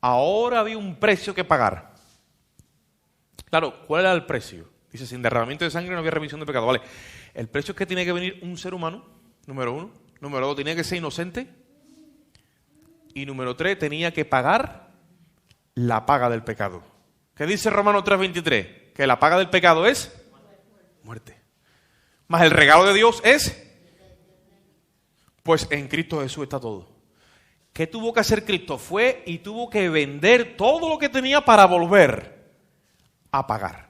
ahora había un precio que pagar. Claro, ¿cuál era el precio? Dice: sin derramamiento de sangre no había remisión de pecado. Vale, el precio es que tiene que venir un ser humano, número 1. Número 2, tenía que ser inocente. Y número 3, tenía que pagar la paga del pecado. ¿Qué dice Romanos 3:23? Que la paga del pecado es muerte. Más el regalo de Dios es, pues en Cristo Jesús está todo. ¿Qué tuvo que hacer Cristo? Fue y tuvo que vender todo lo que tenía para volver a pagar.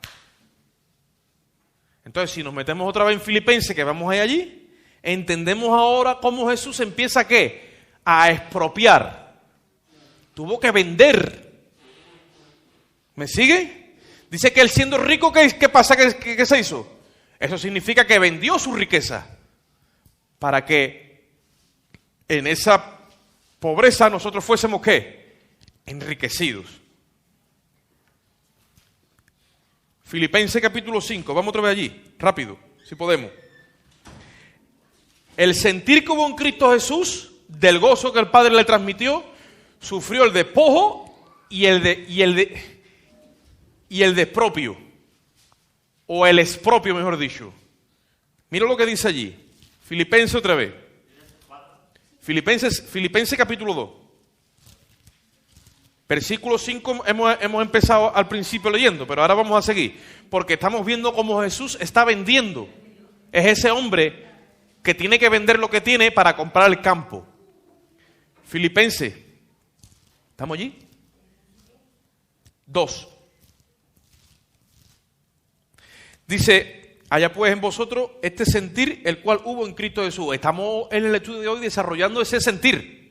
Entonces, si nos metemos otra vez en Filipenses, que vamos allí, entendemos ahora cómo Jesús empieza ¿a qué? A expropiar. Tuvo que vender. ¿Me sigue? Dice que él siendo rico, ¿qué pasa? ¿Qué se hizo? Eso significa que vendió su riqueza para que en esa pobreza nosotros fuésemos ¿qué? Enriquecidos. Filipenses capítulo 5, vamos otra vez allí, rápido, si podemos. El sentir que hubo en Cristo Jesús, del gozo que el Padre le transmitió, sufrió el despojo y el despropio, o el expropio, mejor dicho. Mira lo que dice allí, Filipenses otra vez. Filipenses capítulo 2. Versículo 5 hemos empezado al principio leyendo, pero ahora vamos a seguir, porque estamos viendo cómo Jesús está vendiendo. Es ese hombre que tiene que vender lo que tiene para comprar el campo. Filipenses, ¿estamos allí? 2. Dice: haya pues en vosotros este sentir, el cual hubo en Cristo Jesús. Estamos en el estudio de hoy desarrollando ese sentir,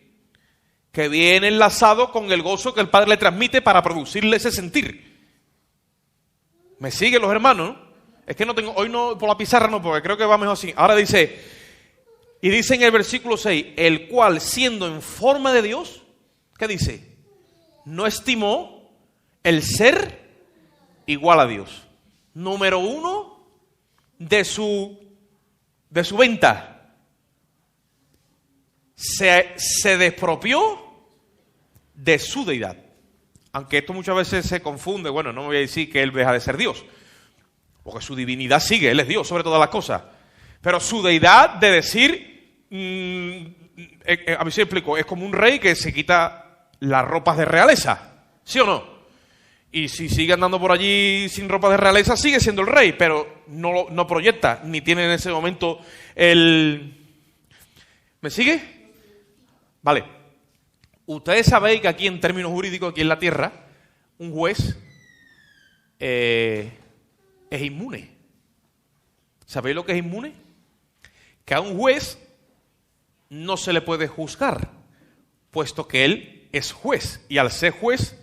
que viene enlazado con el gozo que el Padre le transmite para producirle ese sentir. ¿Me siguen los hermanos? Es que no tengo, hoy no, por la pizarra no, porque creo que va mejor así. Ahora dice, y dice en el versículo 6, el cual siendo en forma de Dios, ¿qué dice? No estimó el ser igual a Dios. Número 1 de su venta. Se despropió de su deidad. Aunque esto muchas veces se confunde, bueno, no me voy a decir que él deja de ser Dios, porque su divinidad sigue, él es Dios sobre todas las cosas. Pero su deidad de decir, a ver si explico, es como un rey que se quita las ropas de realeza, ¿sí o no? Y si sigue andando por allí sin ropas de realeza, sigue siendo el rey, pero no proyecta, ni tiene en ese momento el... ¿Me sigue? Vale, ustedes sabéis que aquí en términos jurídicos, aquí en la tierra, un juez es inmune. ¿Sabéis lo que es inmune? Que a un juez no se le puede juzgar, puesto que él es juez. Y al ser juez,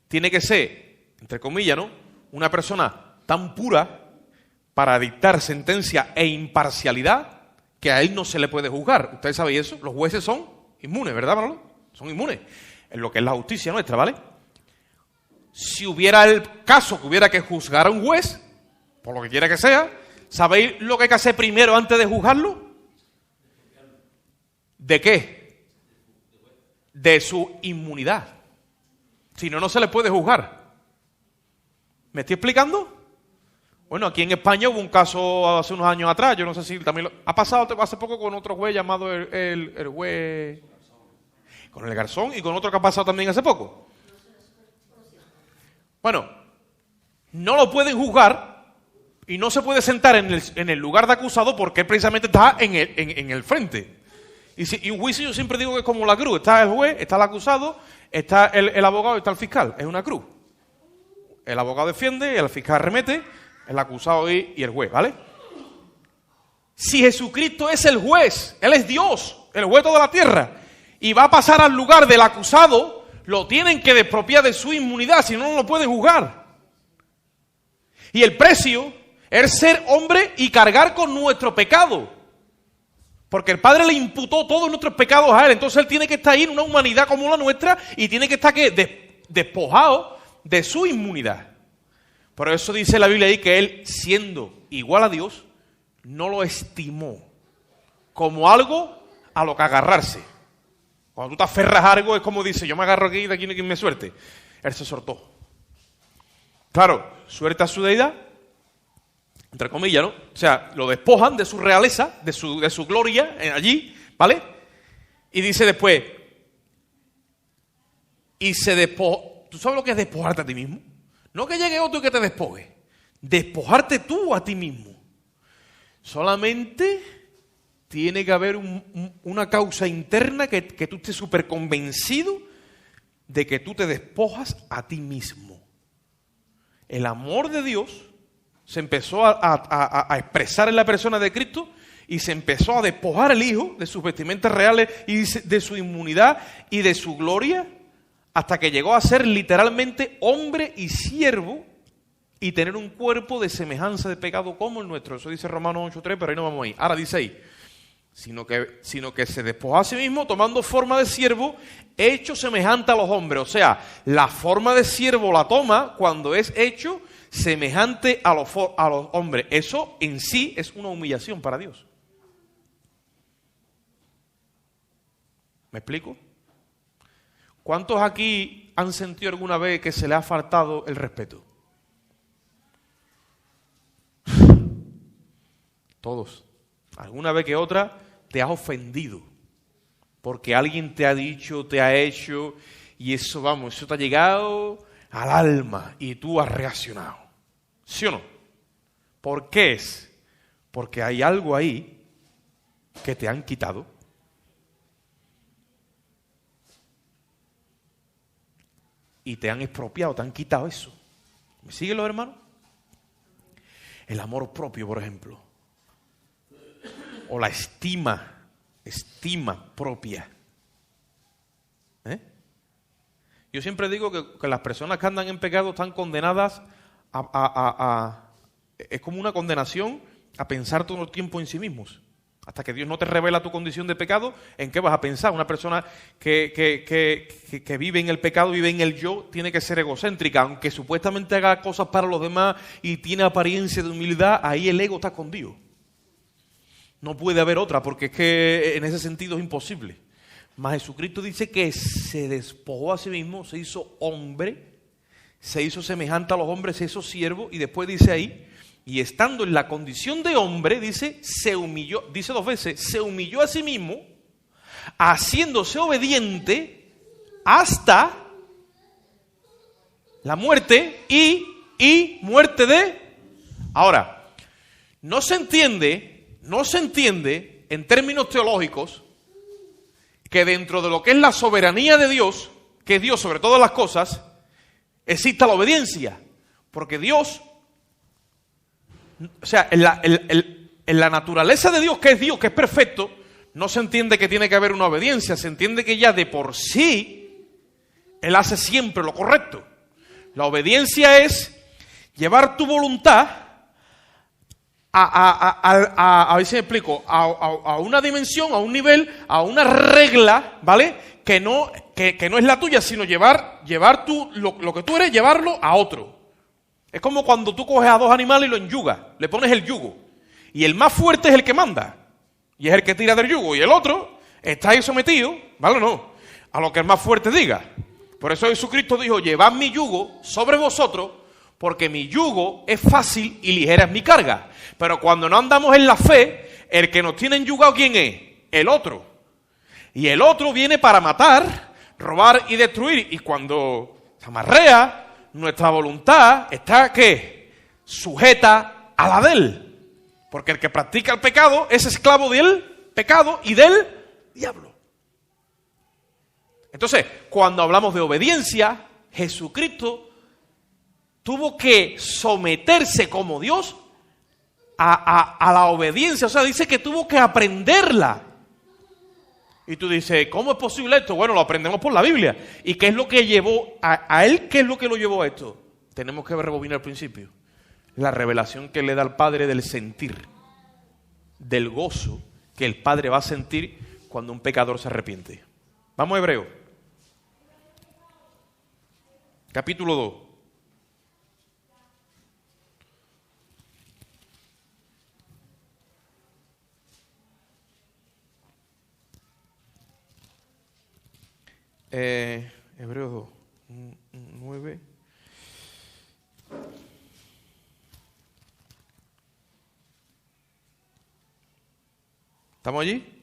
tiene que ser, entre comillas, ¿no?, una persona tan pura para dictar sentencia e imparcialidad que a él no se le puede juzgar. Ustedes saben eso, los jueces son inmunes, ¿verdad, Manolo? Son inmunes en lo que es la justicia nuestra, ¿vale? Si hubiera el caso que hubiera que juzgar a un juez, por lo que quiera que sea, ¿sabéis lo que hay que hacer primero antes de juzgarlo? ¿De qué? De su inmunidad. Si no, no se le puede juzgar. ¿Me estoy explicando? Bueno, aquí en España hubo un caso hace unos años atrás, yo no sé si también ha pasado hace poco con otro juez llamado el juez... Con el Garzón y con otro que ha pasado también hace poco. Bueno, no lo pueden juzgar y no se puede sentar en el lugar de acusado porque él precisamente está en el frente. Y un juicio yo siempre digo que es como la cruz. Está el juez, está el acusado, está el abogado y está el fiscal. Es una cruz. El abogado defiende, el fiscal remete, el acusado y el juez, ¿vale? Si Jesucristo es el juez, Él es Dios, el juez de toda la tierra, y va a pasar al lugar del acusado, lo tienen que despropiar de su inmunidad, si no, no lo pueden juzgar. Y el precio es ser hombre y cargar con nuestro pecado. Porque el Padre le imputó todos nuestros pecados a Él, entonces Él tiene que estar ahí en una humanidad como la nuestra y tiene que estar despojado de su inmunidad. Por eso dice la Biblia ahí que Él, siendo igual a Dios, no lo estimó como algo a lo que agarrarse. Cuando tú te aferras a algo es como dice, yo me agarro aquí y de aquí no hay quien me suelte. Él se soltó. Claro, suelta a su deidad, entre comillas, ¿no? O sea, lo despojan de su realeza, de su gloria allí, ¿vale? Y dice después, y se despojó. ¿Tú sabes lo que es despojarte a ti mismo? No que llegue otro y que te despoje. Despojarte tú a ti mismo. Solamente tiene que haber una causa interna que tú estés súper convencido de que tú te despojas a ti mismo. El amor de Dios se empezó a expresar en la persona de Cristo y se empezó a despojar el Hijo de sus vestimentas reales y de su inmunidad y de su gloria hasta que llegó a ser literalmente hombre y siervo y tener un cuerpo de semejanza de pecado como el nuestro. Eso dice Romanos 8:3, pero ahí no vamos ahí. Ahora dice ahí, sino que se despojó a sí mismo tomando forma de siervo, hecho semejante a los hombres. O sea, la forma de siervo la toma cuando es hecho semejante a los hombres. Eso en sí es una humillación para Dios. ¿Me explico? ¿Cuántos aquí han sentido alguna vez que se le ha faltado el respeto? Todos. Alguna vez que otra te has ofendido porque alguien te ha dicho, te ha hecho, y eso, vamos, eso te ha llegado al alma y tú has reaccionado. ¿Sí o no? ¿Por qué es? Porque hay algo ahí que te han quitado. Y te han expropiado, te han quitado eso. ¿Me siguen los hermanos? El amor propio, por ejemplo. O la estima propia. Yo siempre digo que las personas que andan en pecado están condenadas es como una condenación a pensar todo el tiempo en sí mismos. Hasta que Dios no te revela tu condición de pecado, ¿en qué vas a pensar? Una persona que vive en el pecado, vive en el yo, tiene que ser egocéntrica. Aunque supuestamente haga cosas para los demás y tiene apariencia de humildad, ahí el ego está escondido. No puede haber otra, porque es que en ese sentido es imposible. Mas Jesucristo dice que se despojó a sí mismo, se hizo hombre, se hizo semejante a los hombres, se hizo siervo, y después dice ahí, y estando en la condición de hombre, dice, se humilló, dice 2 veces, se humilló a sí mismo, haciéndose obediente hasta la muerte y muerte de... Ahora, no se entiende en términos teológicos que dentro de lo que es la soberanía de Dios, que es Dios sobre todas las cosas, exista la obediencia. Porque Dios, o sea, en la naturaleza de Dios, que es perfecto, no se entiende que tiene que haber una obediencia, se entiende que ya de por sí Él hace siempre lo correcto. La obediencia es llevar tu voluntad a ver si me explico, a una dimensión, a un nivel, a una regla, ¿vale? Que no es la tuya, sino llevar tú, lo que tú eres, llevarlo a otro. Es como cuando tú coges a dos animales y los enyugas, le pones el yugo. Y el más fuerte es el que manda. Y es el que tira del yugo. Y el otro está ahí sometido, ¿vale o no? A lo que el más fuerte diga. Por eso Jesucristo dijo, llevad mi yugo sobre vosotros, porque mi yugo es fácil y ligera es mi carga. Pero cuando no andamos en la fe, el que nos tiene enyugado, ¿quién es? El otro. Y el otro viene para matar, robar y destruir. Y cuando se amarrea, nuestra voluntad está, ¿qué? Sujeta a la de él. Porque el que practica el pecado es esclavo del pecado y del diablo. Entonces, cuando hablamos de obediencia, Jesucristo tuvo que someterse como Dios a la obediencia. O sea, dice que tuvo que aprenderla. Y tú dices, ¿cómo es posible esto? Bueno, lo aprendemos por la Biblia. ¿Y qué es lo que llevó a él? ¿Qué es lo que lo llevó a esto? Tenemos que rebobinar al principio. La revelación que le da al Padre del sentir, del gozo que el Padre va a sentir cuando un pecador se arrepiente. Vamos a Hebreos. Capítulo 2. Hebreos 2, 9. ¿Estamos allí?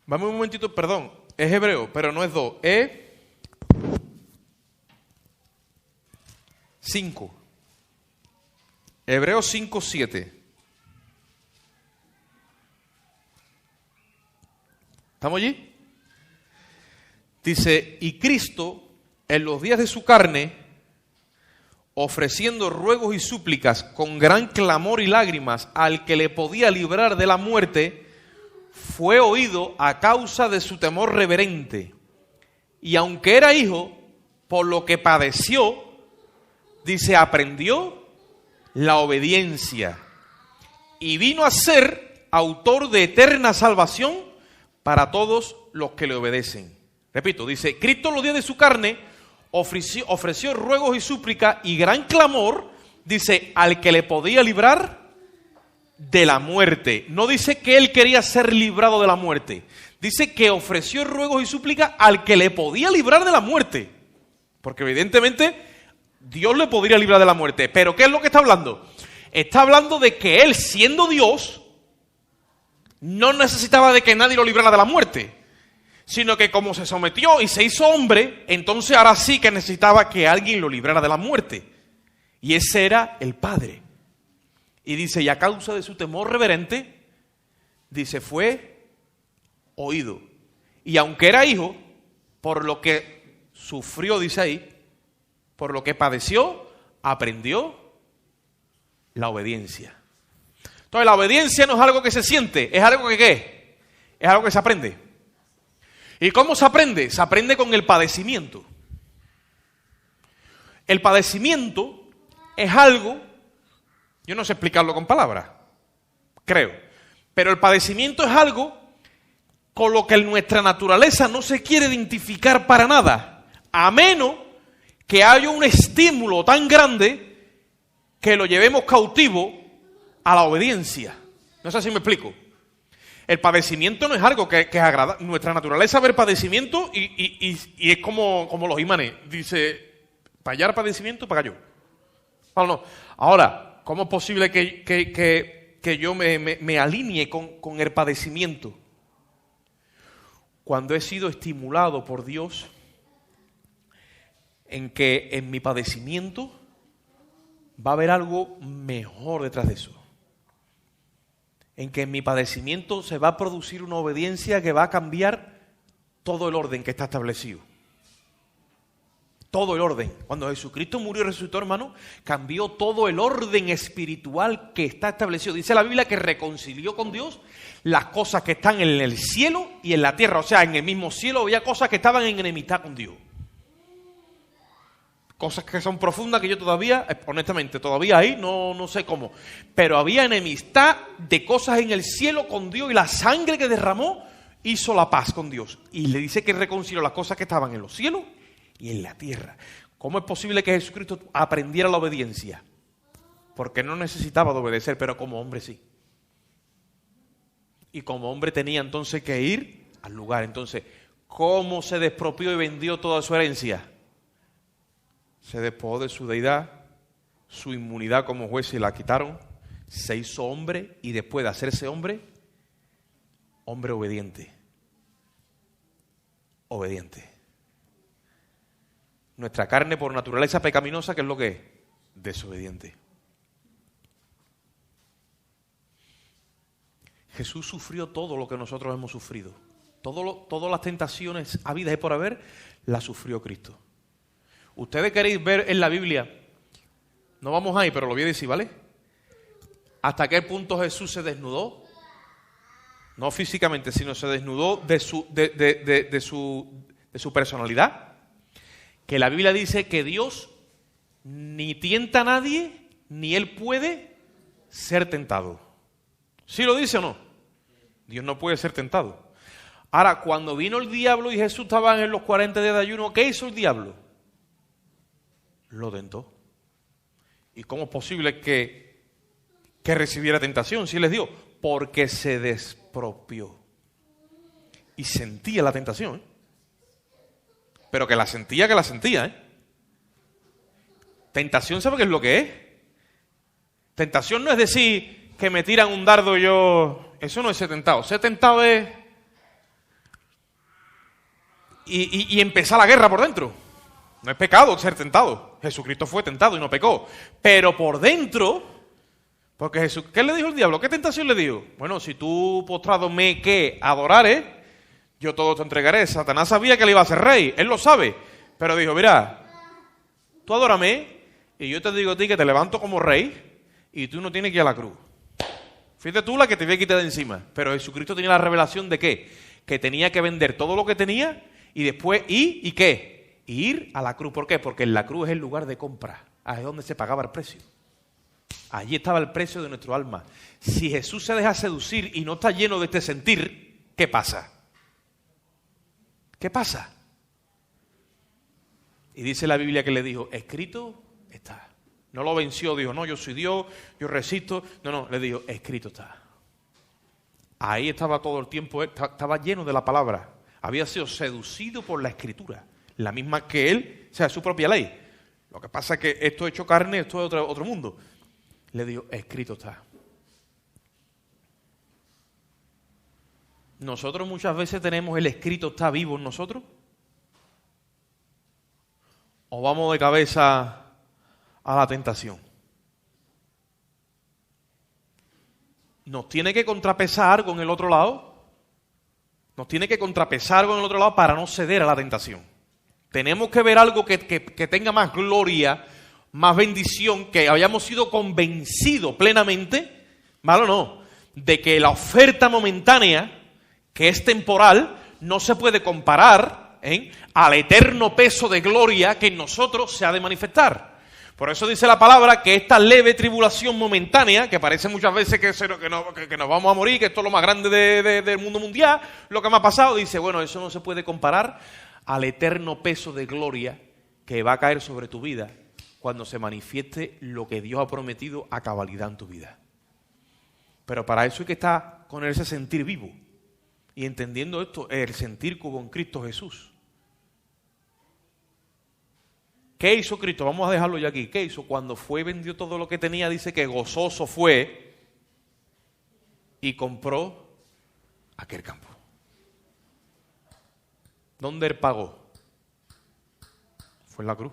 Vamos un momentito, perdón, es Hebreo, pero no es 2, es 5. Hebreos 5, 7. ¿Estamos allí? Dice, y Cristo, en los días de su carne, ofreciendo ruegos y súplicas con gran clamor y lágrimas al que le podía librar de la muerte, fue oído a causa de su temor reverente. Y aunque era hijo, por lo que padeció, dice, aprendió la obediencia y vino a ser autor de eterna salvación para todos los que le obedecen. Repito, dice, Cristo en los días de su carne ofreció ruegos y súplicas y gran clamor, dice, al que le podía librar de la muerte. No dice que él quería ser librado de la muerte. Dice que ofreció ruegos y súplicas al que le podía librar de la muerte. Porque evidentemente Dios le podría librar de la muerte. Pero ¿qué es lo que está hablando? Está hablando de que él, siendo Dios, no necesitaba de que nadie lo librara de la muerte, sino que como se sometió y se hizo hombre, entonces ahora sí que necesitaba que alguien lo librara de la muerte. Y ese era el Padre. Y dice, y a causa de su temor reverente, dice, fue oído. Y aunque era hijo, por lo que sufrió, dice ahí, por lo que padeció, aprendió la obediencia. Entonces la obediencia no es algo que se siente, es algo que ¿qué? Es algo que se aprende. ¿Y cómo se aprende? Se aprende con el padecimiento. El padecimiento es algo, yo no sé explicarlo con palabras, creo, pero el padecimiento es algo con lo que nuestra naturaleza no se quiere identificar para nada, a menos que haya un estímulo tan grande que lo llevemos cautivo a la obediencia. No sé si me explico. El padecimiento no es algo que agrada. Nuestra naturaleza ve el padecimiento y es como los imanes. Dice, para allá el padecimiento, para acá yo. No. Ahora, ¿cómo es posible que yo me alinee con el padecimiento? Cuando he sido estimulado por Dios en que en mi padecimiento va a haber algo mejor detrás de eso. En que en mi padecimiento se va a producir una obediencia que va a cambiar todo el orden que está establecido. Todo el orden. Cuando Jesucristo murió y resucitó, hermano, cambió todo el orden espiritual que está establecido. Dice la Biblia que reconcilió con Dios las cosas que están en el cielo y en la tierra. O sea, en el mismo cielo había cosas que estaban en enemistad con Dios. Cosas que son profundas que yo todavía, honestamente, todavía ahí no sé cómo. Pero había enemistad de cosas en el cielo con Dios y la sangre que derramó hizo la paz con Dios. Y le dice que reconcilió las cosas que estaban en los cielos y en la tierra. ¿Cómo es posible que Jesucristo aprendiera la obediencia? Porque no necesitaba de obedecer, pero como hombre sí. Y como hombre tenía entonces que ir al lugar. Entonces, ¿cómo se despropió y vendió toda su herencia? Se despojó de su deidad, su inmunidad como juez se la quitaron, se hizo hombre y después de hacerse hombre, hombre obediente. Obediente. Nuestra carne por naturaleza pecaminosa, ¿qué es lo que es? Desobediente. Jesús sufrió todo lo que nosotros hemos sufrido. Todas las tentaciones habidas y por haber, las sufrió Cristo. Ustedes queréis ver en la Biblia, no vamos ahí, pero lo voy a decir, ¿vale? ¿Hasta qué punto Jesús se desnudó? No físicamente, sino se desnudó de su personalidad. Que la Biblia dice que Dios ni tienta a nadie, ni Él puede ser tentado. ¿Sí lo dice o no? Dios no puede ser tentado. Ahora, cuando vino el diablo y Jesús estaba en los 40 días de ayuno, ¿qué hizo el diablo? Lo tentó. ¿Y cómo es posible que recibiera tentación? Si les dio, porque se despropió. Y sentía la tentación, ¿eh? Pero que la sentía, ¿eh? Tentación, ¿sabe qué es lo que es? Tentación no es decir que me tiran un dardo y yo... Eso no es ser tentado. Ser tentado es... Y empezar la guerra por dentro. No es pecado ser tentado. Jesucristo fue tentado y no pecó. Pero por dentro, porque Jesús, ¿qué le dijo el diablo? ¿Qué tentación le dijo? Bueno, si tú postrado me que adorares, yo todo te entregaré. Satanás sabía que le iba a ser rey, él lo sabe. Pero dijo, mira, tú adórame y yo te digo a ti que te levanto como rey y tú no tienes que ir a la cruz. Fíjate tú la que te voy a quitar de encima. Pero Jesucristo tenía la revelación de ¿qué? Que tenía que vender todo lo que tenía y después ¿y qué? Ir a la cruz. ¿Por qué? Porque en la cruz es el lugar de compra. Ahí es donde se pagaba el precio. Allí estaba el precio de nuestro alma. Si Jesús se deja seducir y no está lleno de este sentir, ¿qué pasa? ¿Qué pasa? Y dice la Biblia que le dijo, escrito está. No lo venció, dijo, no, yo soy Dios, yo resisto. No, le dijo, escrito está. Ahí estaba todo el tiempo, estaba lleno de la palabra. Había sido seducido por la Escritura, la misma que él, o sea, su propia ley. Lo que pasa es que esto hecho carne, esto es otro mundo. Le dijo, escrito está. Nosotros muchas veces tenemos el escrito está vivo en nosotros. O vamos de cabeza a la tentación. Nos tiene que contrapesar algo en el otro lado. Nos tiene que contrapesar algo en el otro lado para no ceder a la tentación. Tenemos que ver algo que tenga más gloria, más bendición, que hayamos sido convencidos plenamente, ¿vale o no? De que la oferta momentánea, que es temporal, no se puede comparar al eterno peso de gloria que en nosotros se ha de manifestar. Por eso dice la palabra que esta leve tribulación momentánea, que parece muchas veces que nos vamos a morir, que esto es lo más grande del mundo mundial, lo que me ha pasado, dice, bueno, eso no se puede comparar al eterno peso de gloria que va a caer sobre tu vida cuando se manifieste lo que Dios ha prometido a cabalidad en tu vida. Pero para eso hay que estar con ese sentir vivo y entendiendo esto, el sentir como en Cristo Jesús. ¿Qué hizo Cristo? Vamos a dejarlo ya aquí. ¿Qué hizo? Cuando fue y vendió todo lo que tenía, dice que gozoso fue y compró aquel campo. ¿Dónde él pagó? Fue en la cruz.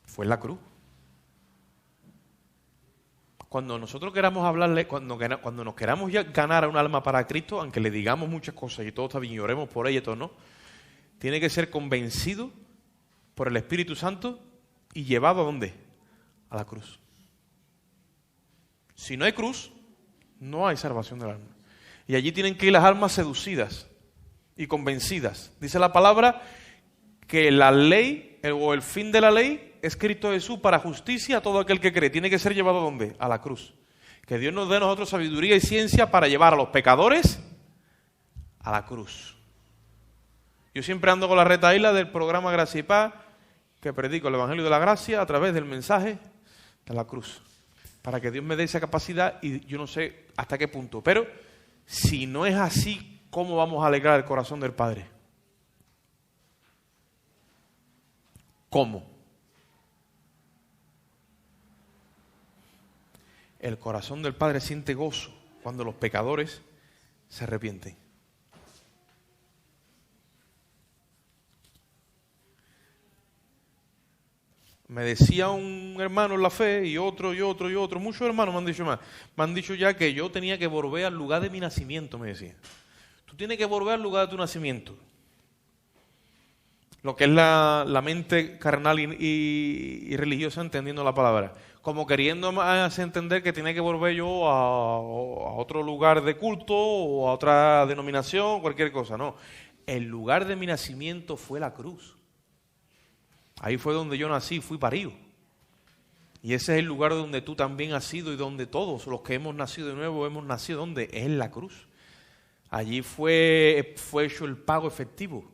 Fue en la cruz. Cuando nosotros queramos hablarle, cuando nos queramos ya ganar a un alma para Cristo, aunque le digamos muchas cosas y todo está bien y oremos por ella y todo, ¿no? tiene que ser convencido por el Espíritu Santo y llevado ¿a dónde? A la cruz. Si no hay cruz, no hay salvación del alma. Y allí tienen que ir las almas seducidas y convencidas. Dice la palabra que la ley, o el fin de la ley, es Cristo Jesús para justicia a todo aquel que cree. Tiene que ser llevado ¿a dónde? A la cruz. Que Dios nos dé a nosotros sabiduría y ciencia para llevar a los pecadores a la cruz. Yo siempre ando con la retahíla del programa Gracia y Paz, que predico el Evangelio de la Gracia a través del mensaje de la cruz. Para que Dios me dé esa capacidad, y yo no sé hasta qué punto. Pero si no es así, ¿cómo vamos a alegrar el corazón del Padre? ¿Cómo? El corazón del Padre siente gozo cuando los pecadores se arrepienten. Me decía un hermano en la fe, y otro, muchos hermanos me han dicho más. Me han dicho ya que yo tenía que volver al lugar de mi nacimiento, me decía. Tú tienes que volver al lugar de tu nacimiento. Lo que es la mente carnal y religiosa, entendiendo la palabra. Como queriendo más entender que tiene que volver yo a otro lugar de culto o a otra denominación, cualquier cosa. No, el lugar de mi nacimiento fue la cruz. Ahí fue donde yo nací, fui parido. Y ese es el lugar donde tú también has sido y donde todos los que hemos nacido de nuevo hemos nacido. ¿Dónde? Es en la cruz. Allí fue hecho el pago efectivo.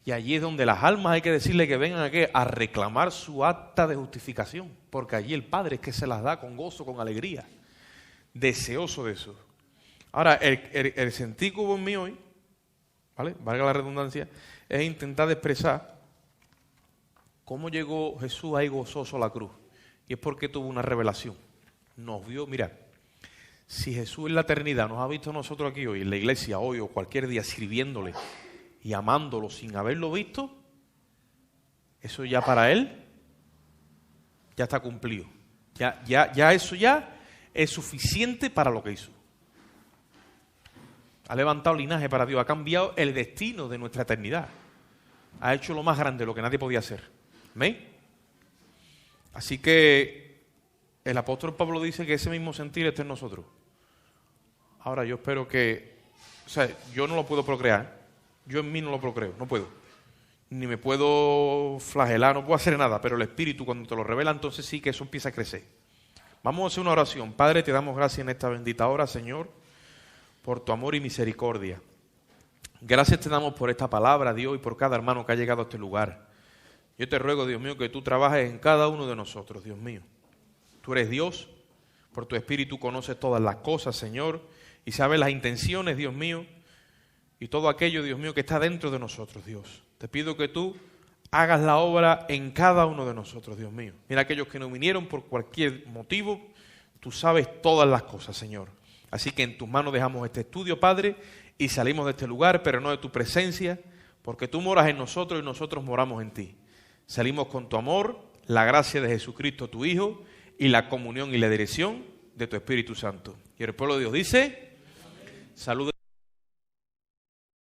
Y allí es donde las almas hay que decirle que vengan aquí a reclamar su acta de justificación. Porque allí el Padre es que se las da con gozo, con alegría. Deseoso de eso. Ahora, el sentir que hubo en mí hoy, ¿vale? Valga la redundancia, es intentar expresar cómo llegó Jesús ahí gozoso a la cruz. Y es porque tuvo una revelación. Nos vio, mira, si Jesús en la eternidad nos ha visto a nosotros aquí hoy, en la iglesia hoy o cualquier día, sirviéndole y amándolo sin haberlo visto, eso ya para Él ya está cumplido. Ya eso ya es suficiente para lo que hizo. Ha levantado linaje para Dios, ha cambiado el destino de nuestra eternidad. Ha hecho lo más grande, lo que nadie podía hacer. ¿Amén? Así que el apóstol Pablo dice que ese mismo sentir está en nosotros. Ahora yo espero que, o sea, yo no lo puedo procrear. Yo en mí no lo procreo, no puedo. Ni me puedo flagelar, no puedo hacer nada, pero el Espíritu cuando te lo revela, entonces sí que eso empieza a crecer. Vamos a hacer una oración. Padre, te damos gracias en esta bendita hora, Señor, por tu amor y misericordia. Gracias te damos por esta palabra, Dios, y por cada hermano que ha llegado a este lugar. Yo te ruego, Dios mío, que tú trabajes en cada uno de nosotros, Dios mío. Tú eres Dios, por tu Espíritu conoces todas las cosas, Señor, y sabes las intenciones, Dios mío, y todo aquello, Dios mío, que está dentro de nosotros, Dios. Te pido que tú hagas la obra en cada uno de nosotros, Dios mío. Mira, aquellos que no vinieron por cualquier motivo, tú sabes todas las cosas, Señor. Así que en tus manos dejamos este estudio, Padre, y salimos de este lugar, pero no de tu presencia, porque tú moras en nosotros y nosotros moramos en ti. Salimos con tu amor, la gracia de Jesucristo, tu Hijo, y la comunión y la dirección de tu Espíritu Santo. Y el pueblo de Dios dice, saludos.